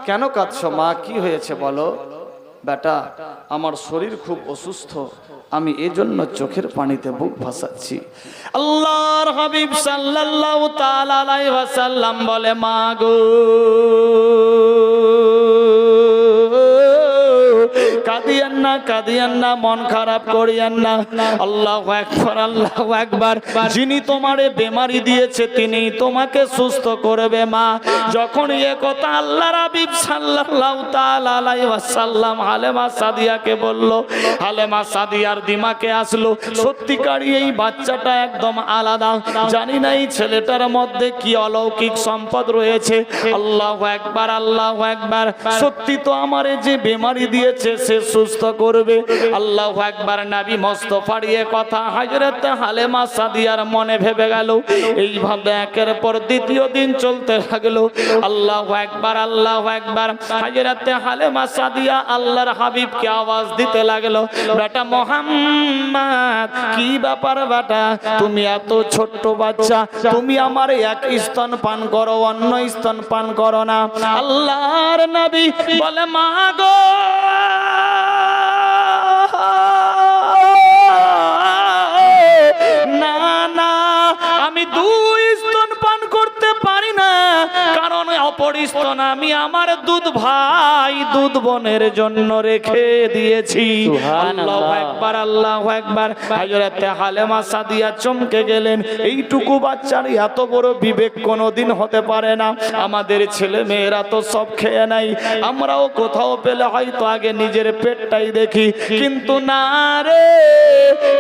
কেন কাঁদছো মা? কি হয়েছে বলো? বেটা, আমার শরীর খুব অসুস্থ, আমি এজন্য চোখের পানিতে বুক ভাসাচ্ছি। আল্লাহর হাবিব সাল্লাল্লাহু তাআলা আলাইহি ওয়াসাল্লাম বলে, মা গো, কাঁদিয়েন না, কাঁদিয়েন না, মন খারাপ করিয়েন না। আল্লাহু আকবার, আল্লাহু আকবার। যিনি তোমারে বেমারি দিয়েছে তিনি তোমাকে সুস্থ করবে মা। যখন এ কথা আল্লাহর হাবিব সাল্লাল্লাহু তাআলা আলাইহি ওয়াসাল্লাম হালেমা সাদিয়াকে বলল, হালেমা সাদিয়ার দিমাকে আসলো, সত্যিকারই এই বাচ্চাটা একদম আলাদা। জানি না এই ছেলেটার মধ্যে কি অলৌকিক সম্পদ রয়েছে। আল্লাহু আকবার, আল্লাহু আকবার। সত্যি তো আমারে যে বেমারি দিয়েছে সে সুস্থ করবে। আল্লাহু আকবার। নবী মুস্তাফার এই কথা হযরত হালেমা সাদিয়ার মনে ভেবে গেল। এইভাবে একের পর দ্বিতীয় দিন চলতে লাগলো। আল্লাহু আকবার, আল্লাহু আকবার। হযরত হালেমা সাদিয়া আল্লাহর হাবিবকে আওয়াজ দিতে লাগলো, বেটা মোহাম্মদ, কি ব্যাপার বেটা? তুমি এত ছোট্ট বাচ্চা, তুমি আমার এক স্তন পান করো, অন্য স্তন পান করো না। আল্লাহর নবী বলে, মা গো, না না, আমি 2 স্তন পান করতে পারি না, কারণ অপর স্তন আমি আমার দুধ ভাই, দুধ বোনের জন্য রেখে দিয়েছি। আল্লাহু আকবার, আল্লাহু আকবার। হযরত হালেমা সাদিয়া চমকে গেলেন। এইটুকু বাচ্চার এত বড় বিবেক কোনোদিন হতে পারে না। আমাদের ছেলে মেয়েরা তো সব খেয়ে নাই, আমরাও কোথাও পেলে হয়তো আগে নিজের পেটটাই দেখি, কিন্তু না রে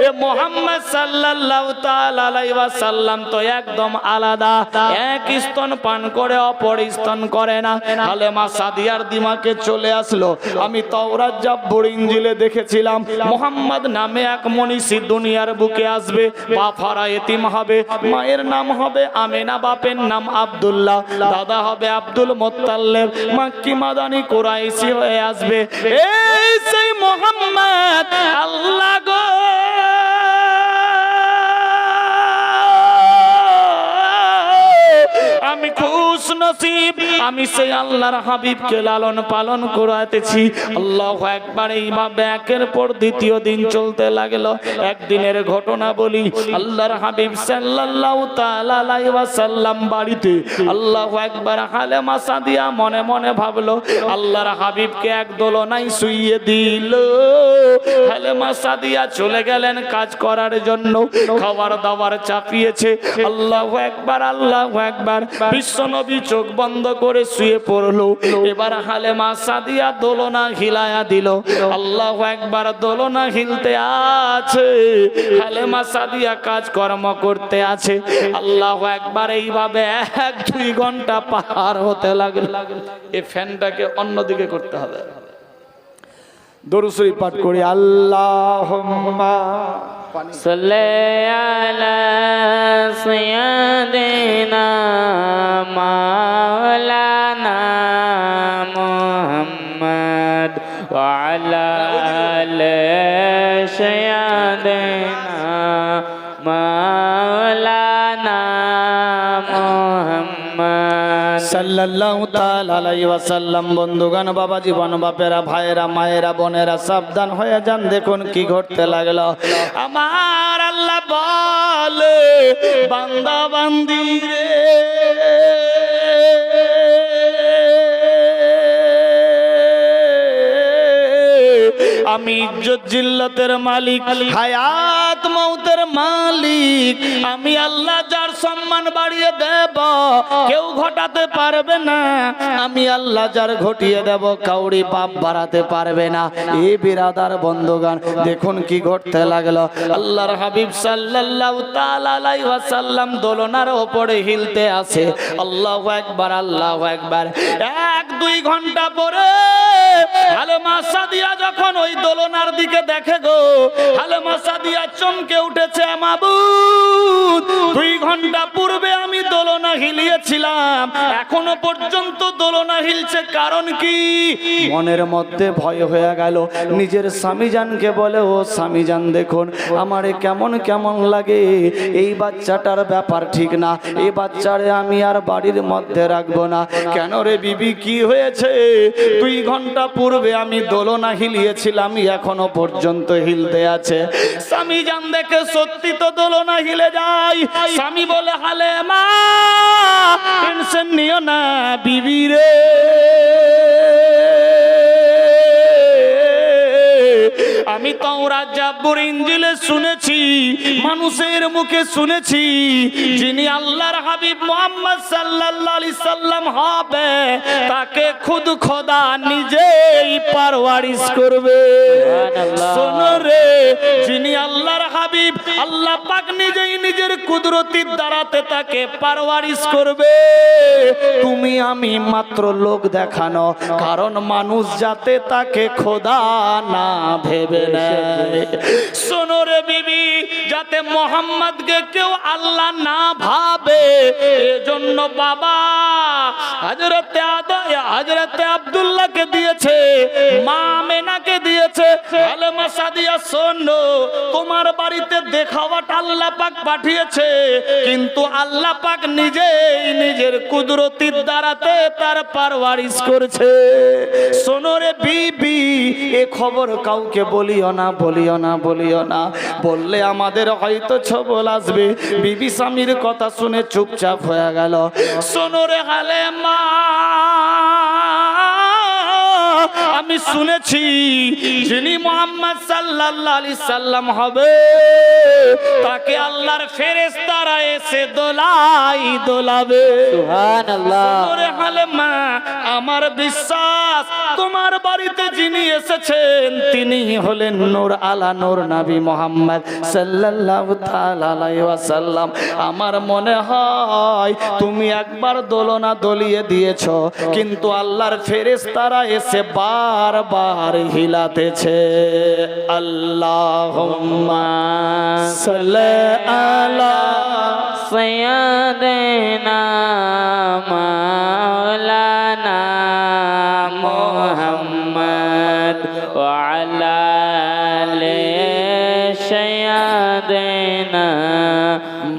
এ মুহাম্মদ সাল্লাল্লাহু তাআলা আলাইহি ওয়াসাল্লাম তো একদম আলাদা, এক স্তন পান করে অপর স্তন করে না। হালেমা সাদিয়ার দিমাগে চলে আসলো, আমি তাওরাত জাবুর ইনজিলে দেখেছিলাম মুহাম্মদ নামে এক মনীষী দুনিয়ার বুকে আসবে, বাপ হারা এতিম হবে, মায়ের নাম হবে আমেনা, বাপের নাম আব্দুল্লাহ, দাদা হবে আব্দুল মুত্তালিব, মক্কি মাদানী কুরাইশি হয়ে আসবে। এই সেই মুহাম্মদ, আল্লাহ গো আমি খুশ নসিব, আমি সেই আল্লাহর হাবিবকে লালন পালন করাতেছি। আল্লাহু আকবার। এইভাবে একের পর দ্বিতীয় দিন চলতে লাগলো। একদিনের ঘটনা বলি, আল্লাহর হাবিব সাল্লাল্লাহু তাআলা আলাইহি ওয়াসাল্লাম বাড়িতে, আল্লাহু আকবার। হালেমা সাদিয়া মনে মনে ভাবলো আল্লাহর হাবিবকে এক দোলনায় শুইয়ে দিল। হালেমা সাদিয়া চলে গেলেন কাজ করার জন্য, খাবার দাবার চাপিয়েছে। আল্লাহু আকবার, আল্লাহু আকবার। বিশ্বনবী চোখ বন্ধ করে শুয়ে পড়লো। এবার হালেমা সাদিয়া দোলনা হিলায়া দিল। আল্লাহু আকবার। দোলনা হিলতে আছে, হালেমা সাদিয়া কাজ কর্ম করতে আছে। আল্লাহু আকবার। এইভাবে 1-2 ঘন্টা পার হতে লাগলো। এই ফ্যানটাকে অন্যদিকে করতে হবে। দরুদ শরীফ পাঠ করি। আল্লাহুম্মা সাল্লি আলা সাইয়্যিদিনা মাওলানা মুহাম্মদ ওয়া আলা আলি সাইয়্যিদিনা মাওলানা মুহাম্মদ সাল্লাল্লাহু তাআলা আলাইহি ওয়াসাল্লাম। বন্ধুগণ, বাবা, জীবন, বাপেরা, ভাইয়েরা, মায়েরা, বোনেরা, সাবধান হয়ে যান। দেখুন কি ঘটতে লাগলো। আমার আল্লাহ বলে, বান্দা বান্দি রে, আমি ইজ্জত জিল্লতের মালিক, হায়াত মউতের মালিক, আমি আল্লাহ যার সম্মান বাড়িয়ে দেব কেউ ঘটাতে পারবে না, আমি আল্লাহ যার ঘটিয়ে দেব কাউরি পাপ বাড়াতে পারবে না। এই বিরাদার বন্ধুগণ, দেখুন কি ঘটতে লাগলো। আল্লাহর হাবিব সাল্লাল্লাহু তাআলা আলাইহি ওয়াসাল্লাম দোলনার উপরে হিলতে আছে। আল্লাহু আকবার, আল্লাহু আকবার। 1-2 ঘন্টা পরে হালেমা সাদিয়া যখন ওই দোলনার দিকে দেখে গো, হালেমা সাদিয়া চমকে উঠেছে। মাবুদ, 2 ঘন্টা পূর্বে আমি দোলনা হিলিয়েছিলাম, এখনো পর্যন্ত দোলনা হিলছে, কারণ কি? মনের মধ্যে ভয় হয়ে গেল। নিজের স্বামীজানকে বলে, ও স্বামীজান দেখুন আমারে কেমন কেমন লাগে, এই বাচ্চাটার ব্যাপার ঠিক না, এই বাচ্চারে আমি আর বাড়ির মধ্যে রাখবো না। কেন রে বিবি, কি হয়েছে? 2 ঘন্টা পূর্বে আমি দোলনা হিলিয়েছিলাম, এখনো পর্যন্ত হিলতে আছে। স্বামী জান দেখে সত্যি তো দোলনা হিলে যায়। স্বামী বলে, হালেমা টেনশন নিও না বিবি রে, আমি তাওরাত জাবুর ইনজিলে শুনেছি, মানুষের মুখে শুনেছি, যিনি আল্লাহর হাবিব মুহাম্মদ সাল্লাল্লাহু আলাইহি সাল্লাম হবে তাকে খুদ খোদা নিজেই পারওয়ারিশ করবে। শোনো রে, যিনি আল্লাহর হাবিব আল্লাহ পাক নিজেই নিজের কুদরতির দ্বারাতে তাকে পারওয়ারিশ করবে। তুমি আমি মাত্র লোক দেখানো, কারণ মানুষ যাতে তাকে খোদা না ভেবে নেয়। শোনো রে বিবি, যাতে মোহাম্মদকে কেউ আল্লাহ না ভাবে, এজন্য বাবা হযরতে আব্দুল্লাহকে দিয়েছে, মা আমেনাকে দিয়েছে। হালেমা সাদিয়া শোনো, তোমার বাড়িতে দেখাওয়াটা আল্লাহ পাক পাঠিয়েছে, কিন্তু আল্লাহ পাক নিজেই নিজের কুদরতির দ্বারাতে তার পারওয়ারিশ করেছে। শোনো রে বিবি, এ খবর কাউকে বলিও না, বলিও না, বলিও না, বললে আমাদের হয়তো ছবল আসবে। বিবি স্বামীর কথা শুনে চুপচাপ হয়ে গেল। শোনো রে হালেমা, আমি আমি শুনেছি যিনি মুহাম্মদ সাল্লাল্লাহু আলাইহি সাল্লাম হবে তাকে আল্লাহর ফেরেশতারা এসে দোলাবে। সুবহানাল্লাহ। ওরে হালেমা, আমার বিশ্বাস তোমার বাড়িতে যিনি এসেছেন তিনি হলেন নূর আলা নূর নবী মুহাম্মদ সাল্লাল্লাহু তাআলা আলাইহি ওয়াসাল্লাম। আমার মনে হয় তুমি একবার দোলনা দলিয়ে দিয়েছো, কিন্তু আল্লাহর ফেরেশতারা এসে বারবার হিলাতেছে। আল্লাহুম্মা সাল্লি আলা সাইয়্যিদিনা মাওলানা মুহাম্মদ ওয়া আলা আলি সাইয়্যিদিনা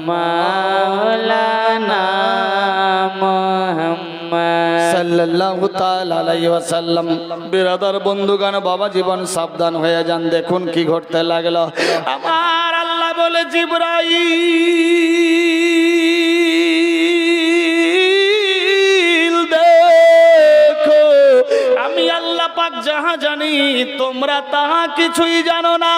মাওলানা মুহাম্মদ সাল্লাল্লাহু তাআলা আলাইহি ওয়াসাল্লাম। বিরাদার বন্ধুগণ, বাবা জীবন সাবধান হয়ে যান। দেখুন কি ঘটতে লাগলো। আমার আল্লাহ বলে, জিবরাইল দেখো, আমি আল্লাহ পাক যাহা জানি তোমরা তাহা কিছুই জানো না।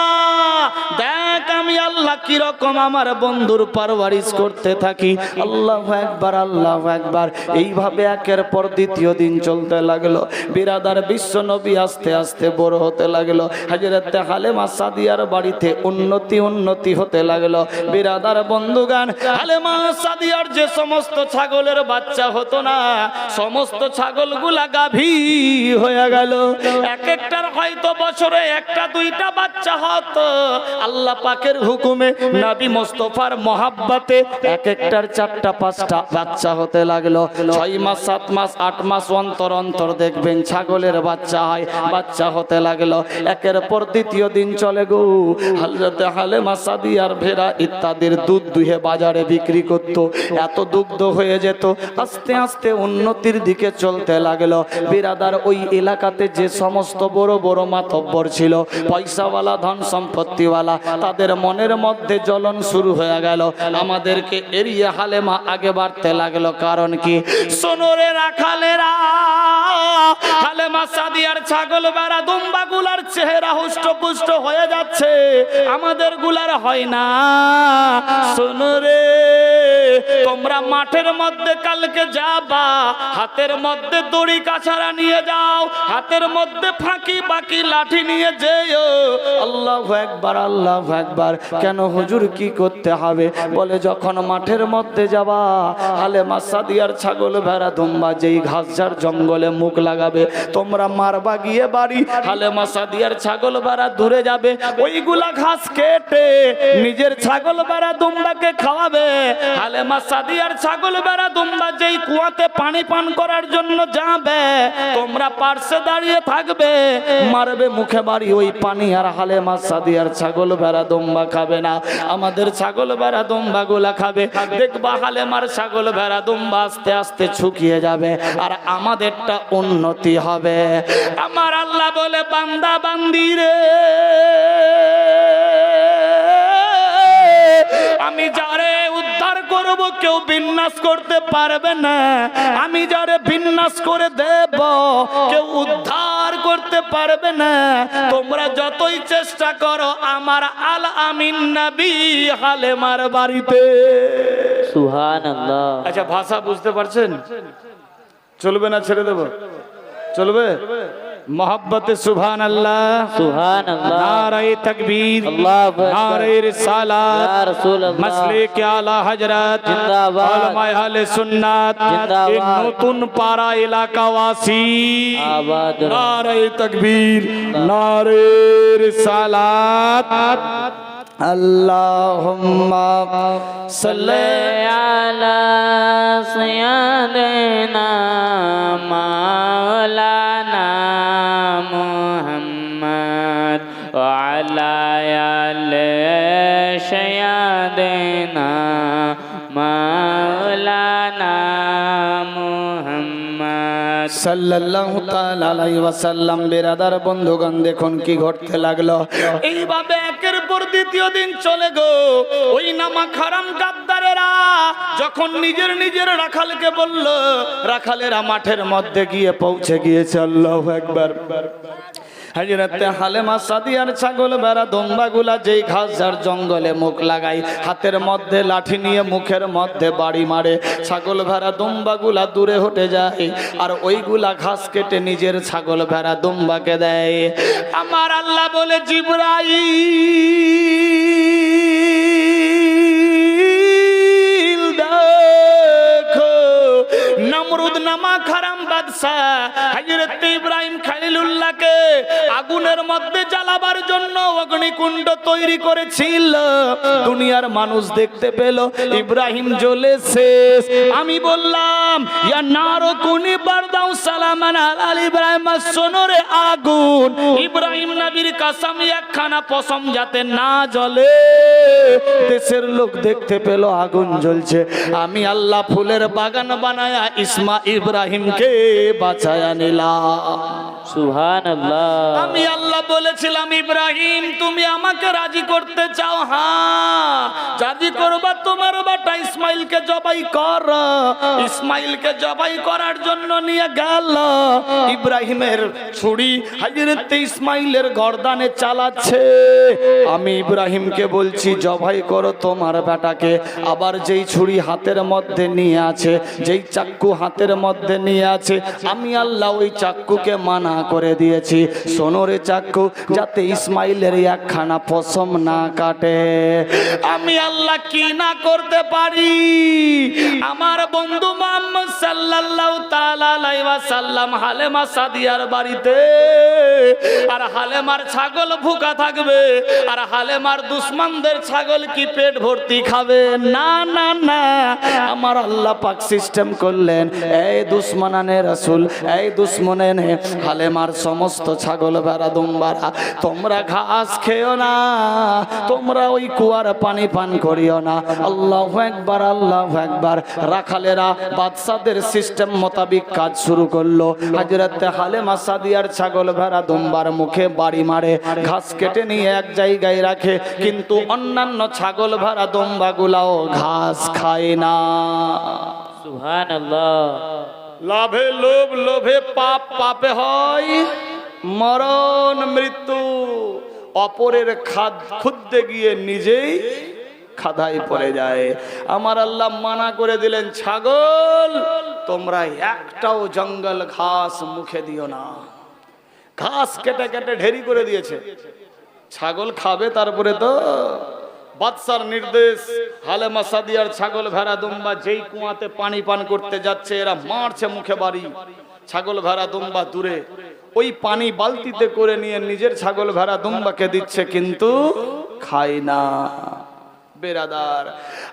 দেখ আমি আল্লাহ কিরকম আমার বন্ধুর পারওয়ারিশ করতে থাকি। আল্লাহু আকবার, আল্লাহু আকবার। এইভাবে একের পর দ্বিতীয় দিন চলতে লাগলো। বিরাদার বিশ্ব নবী আস্তে আস্তে বড় হতে লাগলো। হযরত হালেমা সাদিয়ার বাড়িতে উন্নতি হতে লাগলো। বিরাদার বন্ধুগান, হালেমা সাদিয়ার যে সমস্ত ছাগলের বাচ্চা হতো না, সমস্ত ছাগলগুলা গাভী হয়ে গেল। এক একটার হয়তো বছরে একটা দুইটা বাচ্চা হতো। আল্লাহ পাকের হুকুমে নবী মুস্তাফার মহাব্বতে এক একটার চারটা পাঁচটা বাচ্চা হতে লাগলো। 6 মাস 7 মাস 8 মাস অন্তর অন্তর দেখবেন ছাগলের বাচ্চা হয়, বাচ্চা হতে লাগলো। একের পর দ্বিতীয় দিন চলে গো। হযরত হালেমা সাদিয়ার ভেড়া ইত্যাদির দুধ দুহে বাজারে বিক্রি করত। এত দুগ্ধ হয়ে যেত। আস্তে আস্তে উন্নতির দিকে চলতে লাগলো। বিরাদার ওই এলাকাতে যে সমস্ত বড় বড় মাতব্বর ছিল, পয়সাওয়ালা, ধন সম্পত্তিওয়ালা, তাদের মনের মধ্যে জ্বলন শুরু হয়ে গেল। আমাদেরকে এড়িয়ে হালেমা আগে বাড়তে লাগলো। কারণ কি? সোনরে রাখালেরা হালেমা সাদিয়ার ছাগল বেড়া দুম্বা গুলার চেহারা হুষ্টপুষ্ট হয়ে যাচ্ছে, আমাদের গুলার হয় না। সোনরে, তোমরা মাঠের মধ্যে কালকে যাবা, হাতের মধ্যে দড়ি কাছারা নিয়ে যাও, হাতের মধ্যে ফাঁকি বাকি লাঠি নিয়ে যেও। আল্লাহু আকবার, আল্লাহু আকবার। কেন হুজুর, কি করতে হবে? বলে, যখন মাঠের মধ্যে যাবা, হালেমা সাদিয়ার ছাগল ভেড়া দুম্বা যেই ঘাসঝাড় জঙ্গলে মুখ লাগাবে, তোমরা মারবা গিয়ে বাড়ি। হালেমা সাদিয়ার ছাগল ভেড়া দূরে যাবে, ওইগুলা ঘাস কেটে নিজের ছাগল ভেড়া দুম্বাকে খাওয়াবে। হালেমা সাদিয়ার ছাগল ভেড়া দুম্বা যেই কুয়াতে পানি পান করার জন্য যাবে, তোমরা পার্শ্বে দাঁড়িয়ে থাকবে, মারবে মুখে বাড়ি ওই পানি। আর হালেমা সাদিয়ার ছাগল ভেড়া দুম্বা খাবে না, আমাদের ছাগল ভেড়া দুম্বা গুলা খাবে। দেখবা হালেমার ছাগল ভেড়া দুম্বা আস্তে আস্তে শুকিয়ে যাবে, আর আমাদেরটা উন্নতি হবে। আমার আল্লাহ বলে, বান্দা বান্দি রে, আমি যারে উদ্ধার করব কেউ বিনাশ করতে পারবে না। আমি যারে বিনাশ করে দেব কেউ উদ্ধার করতে পারবে না। তোমরা যতই চেষ্টা করো, আমার আল আমিন নবী হালেমার বাড়িতে। সুবহানাল্লাহ। আচ্ছা, ভাষা বুঝতে পারছেন? চলবে না ছেড়ে দেব? চলবে? मोहब्बत सुभान अल्लाह, सुभान अल्लाह, नारे तकबीर, अल्लाहु अकबर, नारे रिसालत, या रसूल अल्लाह, मसले के आला हजरत, जिंदाबाद, उलमाए अहले सुन्नत, जिंदाबाद, इन नूतन पारा इलाका वासी, आबाद, नारे तकबीर, नारे रिसालत, अल्लाहुम्मा सल्ले अला सय्यिदना मौलाना मुहम्मद व अला आले सय्यिदना मौलाना मुहम्मद সাল্লাল্লাহু তাআলা আলাইহি ওয়াসাল্লাম। বেরাদার বন্ধুগণ, দেখুন কি ঘটতে লাগলো। এইভাবে একের পর দ্বিতীয় দিন চলে গো। ওই নামাক হারাম গাদ্দারেরা যখন নিজের নিজের রাখালকে বলল, রাখালেরা মাঠের মধ্যে গিয়ে পৌঁছে গিয়েছে। আল্লাহু আকবার। হযরতে হালেমা সাদিয়ার ছাগল ভেড়া দম্বাগুলা যেই ঘাস ঝাড় জঙ্গলে মুখ লাগাই, হাতের মধ্যে লাঠি নিয়ে মুখের মধ্যে বাড়ি মারে, ছাগল ভেড়া দম্বাগুলা দূরে হটে যায় আর ওইগুলা ঘাস কেটে নিজের ছাগল ভেড়া দম্বাকে দেয়। আমার আল্লাহ বলে, জিবরাইল দেখো, নমরুদ নামাক হারাম বাদশা হযরত ইব্রাহিম খলিলুল্লাহকে আগুনের মধ্যে জ্বালাবার জন্য অগ্নিকুণ্ড তৈরি করেছিল। দুনিয়ার মানুষ দেখতে পেল ইব্রাহিম জ্বলেছে। আমি বললাম, ইয়া নারু কুনি বারদাউ সালামান আলা ইব্রাহিম, সোনরে আগুন ইব্রাহিম নবীর কসম, একখানা পশম যাতে না জ্বলে। দেশের লোক দেখতে পেল আগুন জ্বলছে। আমি আল্লাহ ফুলের বাগান বানায়া ইব্রাহিমকে বাঁচায়া নিলাম। সুবহানাল্লাহ। আমি আল্লাহ বলেছিলাম, ইব্রাহিম তুমি আমাকে রাজি করতে চাও? হ্যাঁ, রাজি করবা। তোমার বেটা ইসমাইলকে জবাই কর। ইসমাইলকে জবাই করার জন্য নিয়ে গেল। ইব্রাহিমের ছুরি হযরত ইসমাইলের গর্দানে চালাচ্ছে। আমি ইব্রাহিমকে বলছি, জবাই করো তোমার বেটাকে। আবার যেই ছুরি হাতের মধ্যে নিয়ে আছে, যেই চাক্কু হাতের মধ্যে নিয়ে আছে, আমি আল্লাহ ওই চাক্কুকে মানা করে দিয়েছি, সোনরে চাক্কু, যাতে ইসমাইলের একখানা পশম না কাটে। আমি আল্লাহ কি না করতে পারি? আমার বন্ধু মুহাম্মদ সাল্লাল্লাহু তাআলা আলাইহি ওয়াসাল্লাম হালেমা সাদিয়ার বাড়িতে, আর হালেমার ছাগল ভুকা থাকবে, আর হালেমার দুশমনদের ছাগল কি পেট ভর্তি খাবে? না না না, আমার আল্লাহ পাক সিস্টেম করলেন, এই দুশমনানে রাসূল, এই দুশমনানে হালেমার সমস্ত ছাগল ভেড়া দুম্বারা, তোমরা ঘাস খেও না, তোমরা ওই কুয়ার পানি পান করিও না। আল্লাহু আকবার, আল্লাহু আকবার। রাখালেরা বাদশাদের সিস্টেম মোতাবিক কাজ শুরু করলো। হযরত হালেমা সাদিয়ার ছাগল ভেড়া দুম্বার মুখে বাড়ি মারে, ঘাস কেটে নিয়ে এক জায়গায় রাখে, কিন্তু অন্যান্য ছাগল ভেড়া দুম্বাগুলাও ঘাস খায় না। সুবহানাল্লাহ। লাভে লোভ, লোভে পাপ, পাপে হয় মরণ, মৃত্যু। অপরের খুদ্দে গিয়ে নিজেই খাদাই পড়ে যায়। আমার আল্লাহ মানা করে দিলেন, ছাগল তোমরা একটাও জঙ্গল ঘাস মুখে দিও না। ঘাস কেটে কেটে ঢেরি করে দিয়েছে, ছাগল খাবে। তারপরে তো বাদশার নির্দেশ, হালেমা সাদিয়ার ছাগল ভেড়া দুম্বা যেই কুয়াতে পানি পান করতে যাচ্ছে, এরা মারছে মুখে বাড়ি, ছাগল ভেড়া দুম্বা দূরে। ওই পানি বালতিতে করে নিয়ে নিজের ছাগল ভেড়া দুম্বাকে দিচ্ছে, কিন্তু খায় না। বেরাদার,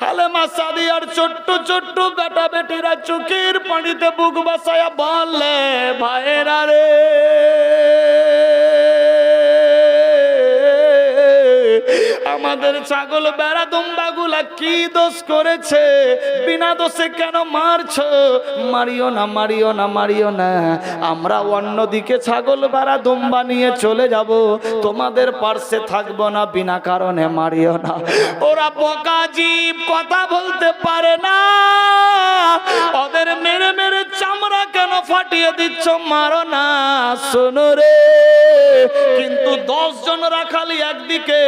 হালেমা সাদিয়ার ছোট্ট ছোট্ট বেটা বেটিরা চোখের পানিতে বুক বাসায়া বলে, ভাইরা রে, আমাদের ছাগল বেড়া দুম্বাগুলা কি দোষ করেছে? বিনা দোষে কেন মারছো? মারিও না, মারিও না, মারিও না। আমরা অন্যদিকে ছাগল বেড়া দুম্বা নিয়ে চলে যাব, তোমাদের পার্শ্বে থাকবো না, বিনা কারণে মারিও না। ওরা বোকা জীব, কথা বলতে পারে না, ওদের মেরে মেরে চামড়া কেন ফাটিয়ে দিচ্ছ? মারো না। শোনো রে, কিন্তু 10 জন রাখালি একদিকে,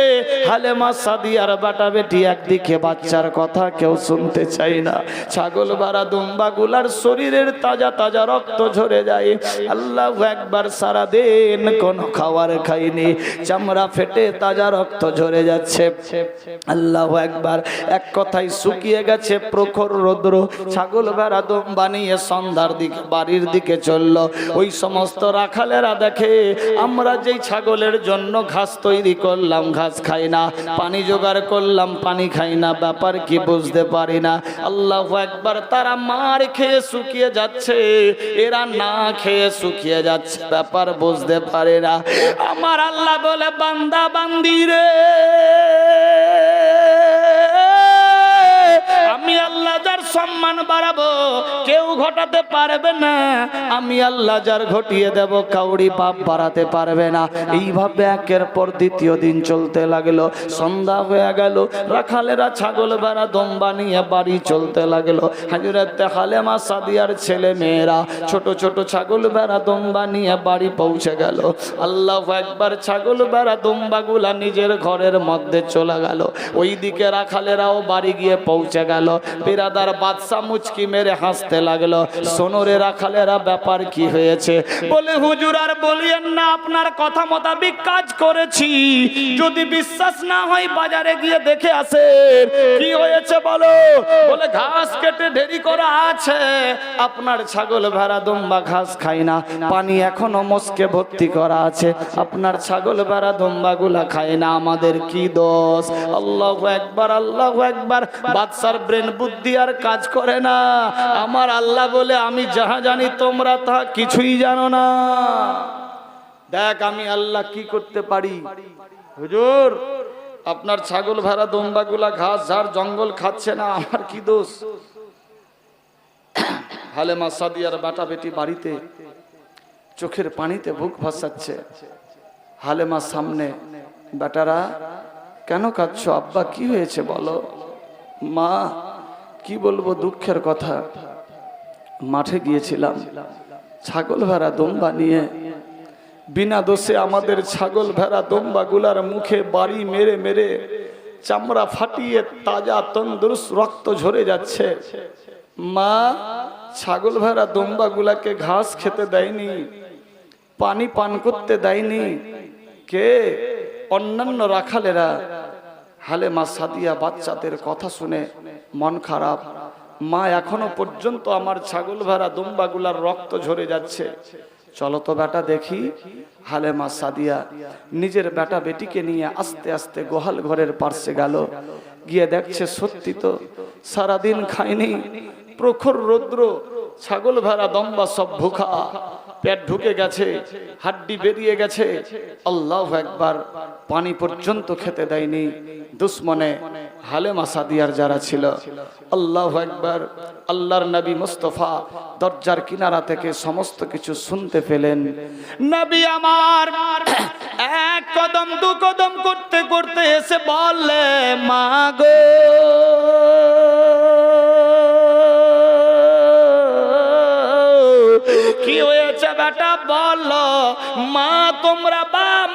হালেমা সাদিয়ার বেটা বেটি একদিকে, বাচ্চার কথা কেউ শুনতে চাই না। ছাগল ভেড়া দুম্বাগুলার শরীরের তাজা তাজা রক্ত ঝরে যায়। আল্লাহু আকবার। সারা দিন কোন খাবার খাইনি, চামড়া ফেটে তাজা রক্ত ঝরে যাচ্ছে। আল্লাহু আকবার। এক কথায় শুকিয়ে গেছে প্রখর রৌদ্র। ছাগল ভেড়া দুম্বা নিয়ে সন্ধ্যার দিকে বাড়ির দিকে চলল। ওই সমস্ত রাখালেরা দেখে, আমরা যেই ছাগলের জন্য ঘাস তৈরি করলাম, ঘাস খাই না, পানি জোগাড় করলাম, পানি খাই না, ব্যাপার কি বুঝতে পারি না। আল্লাহু আকবার। তারা মার খেয়ে শুকিয়ে যাচ্ছে, এরা না খেয়ে শুকিয়ে যাচ্ছে, ব্যাপার বুঝতে পারে না। আমার আল্লাহ বলে, বান্দা বান্দি রে, আমি আল্লাহ যার সম্মান বাড়াবো, কেউ ঘটাতে পারবে না। আমি আল্লাহ যার ঘটিয়ে দেব, কাউরি বাপ বাড়াতে পারবে না। এইভাবে একের পর দ্বিতীয় দিন চলতে লাগলো। সন্ধ্যা হয়ে গেল, রাখালেরা ছাগল ভেড়া দম্বা নিয়ে বাড়ি চলতে লাগলো। হযরত হালেমা সাদিয়ার ছেলে মেয়েরা ছোট ছোট ছাগল ভেড়া দম্বা নিয়ে বাড়ি পৌঁছে গেল। আল্লাহু আকবার। ছাগল ভেড়া দম্বাগুলা নিজের ঘরের মধ্যে চলে গেল। ওইদিকে রাখালেরাও বাড়ি গিয়ে পৌঁছে গেল। বিরাদার বাদশা মুচকি মেরে হাসতে লাগলো। সোনরে রাখালেরা, ব্যাপার কি হয়েছে? বলে হুজুর আর বলিয়েন না, আপনার কথা মোতাবেক কাজ করেছি। যদি বিশ্বাস না হয় বাজারে গিয়ে দেখে আসেন কি হয়েছে বলো। বলে ঘাস কেটে ঢেরি করা আছে, আপনার ছাগল ভেড়া দম্বা ঘাস খায় না, পানি এখনো মস্কে ভর্তি করা আছে, আপনার ছাগল ভেড়া দম্বাগুলা খায় না, আমাদের কি দোষ? আল্লাহু আকবার, আল্লাহু আকবার। বাদশার ব্রেন বুদ্ধি আর কাজ করে না। আমার আল্লাহ বলে আমি যাহা জানি তোমরা তা কিছুই জানো না। দেখ আমি আল্লাহ কি করতে পারি। হুজুর আপনার ছাগল ভেড়া দম্বাগুলা ঘাস ঝাড় জঙ্গল খাচ্ছে না, আমার কি দোষ? হালেমা সাদিয়ার বেটা বেটি বাড়িতে চোখের পানিতে বুক ভাসাচ্ছে। হালেমা সামনে, বেটারা কেন কাঁদছো? আব্বা কি হয়েছে বলো। মা কি বলবো, দুঃখের কথা। মাঠে গিয়েছিলাম ছাগল ভেড়া দম্বা নিয়ে, বিনা দোষে আমাদের ছাগল ভেড়া দম্বাগুলার মুখে বাড়ি মেরে মেরে চামড়া ফাটিয়ে তাজা তন্দুরুস্ত রক্ত ঝরে যাচ্ছে। মা ছাগল ভেড়া দম্বাগুলাকে ঘাস খেতে দেয়নি, পানি পান করতে দেয়নি। কে? অন্যান্য রাখালেরা। হালেমা সাদিয়া বাচ্চাদের কথা শুনে মন খারাপ। মা এখনো পর্যন্ত আমার ছাগল ভেড়া দম্বাগুলার রক্ত ঝরে যাচ্ছে, চলো তো বেটা দেখি। হালেমা সাদিয়া নিজের বেটা বেটিকে নিয়ে আস্তে আস্তে গোহাল ঘরের পাশে গেল। গিয়ে দেখছে সত্যি তো সারাদিন খায়নি, প্রখর রৌদ্র, ছাগল ভেড়া দম্বা সব ভুখা, পেট ঢুকে গেছে, হাড্ডি বেরিয়ে গেছে। আল্লাহু আকবার। পানি পর্যন্ত খেতে দেয়নি। দুশ্মনে হালেমা সাদিয়ার যারা ছিল, আল্লাহু আকবার। আল্লাহর নবী মুস্তাফা দরজার কিনারা থেকে সমস্ত কিছু শুনতে পেলেন। নবী আমার এক কদম দু কদম করতে করতে এসে বললে, মা গো কি হয়েছে বেটা বলো। মা তোমরা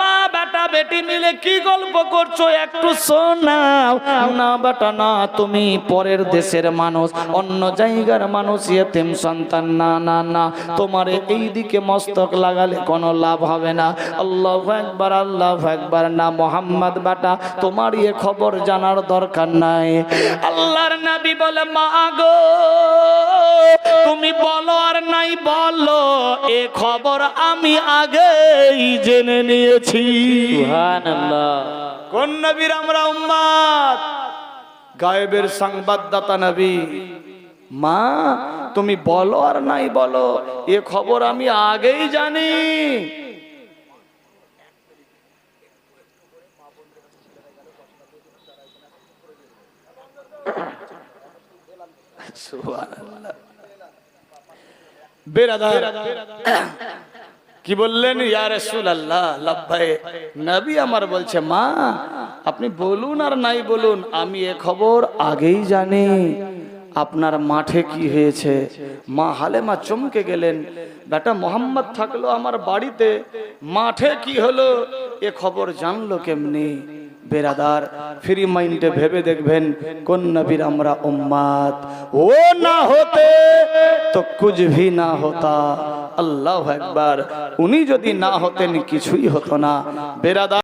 মা বেটা বেটি মিলে কি গল্প করছো একটু শোনাও। না বেটা না, তুমি পরের দেশের মানুষ, অন্য জায়গার মানুষ, ইয়েতিম সন্তান। না না না, তোমার এই দিকে মস্তক লাগালে কোনো লাভ হবে না। আল্লাহু আকবার, আল্লাহু আকবার। না মোহাম্মদ বেটা, তোমার এ খবর জানার দরকার নাই। আল্লাহর নবী বলে, মা গো তুমি বলো আর নাই বলো, এ খবর আমি আগেই জেনে নিয়েছি। সুবহানাল্লাহ। কোন নবীর আমরা উম্মত? গায়েবের সংবাদদাতা নবী। মা তুমি বলো আর নাই বলো, এ খবর আমি আগেই জানি। সুবহানাল্লাহ। বেরাদার কি বললেন? ইয়া রাসূলুল্লাহ লাব্বাইক। নবী আমার বলছে, মা আপনি বলুন আর নাই বলুন, আমি এ খবর আগেই জানি। আপনার মাঠে কি হয়েছে? মা হালেমা চমকে গেলেন। বেটা মোহাম্মদ থাকলো আমার বাড়িতে, মাঠে কি হলো এ খবর জানলো কেমনি? বেরাদার ফ্রি মাইন্ডে ভেবে দেখবেন কোন নবীর আমরা উম্মত। ও না হতে তো কুছ ভি না হতা। আল্লাহু আকবার। উনি যদি না হতেন কিছুই হতো না। বেরাদার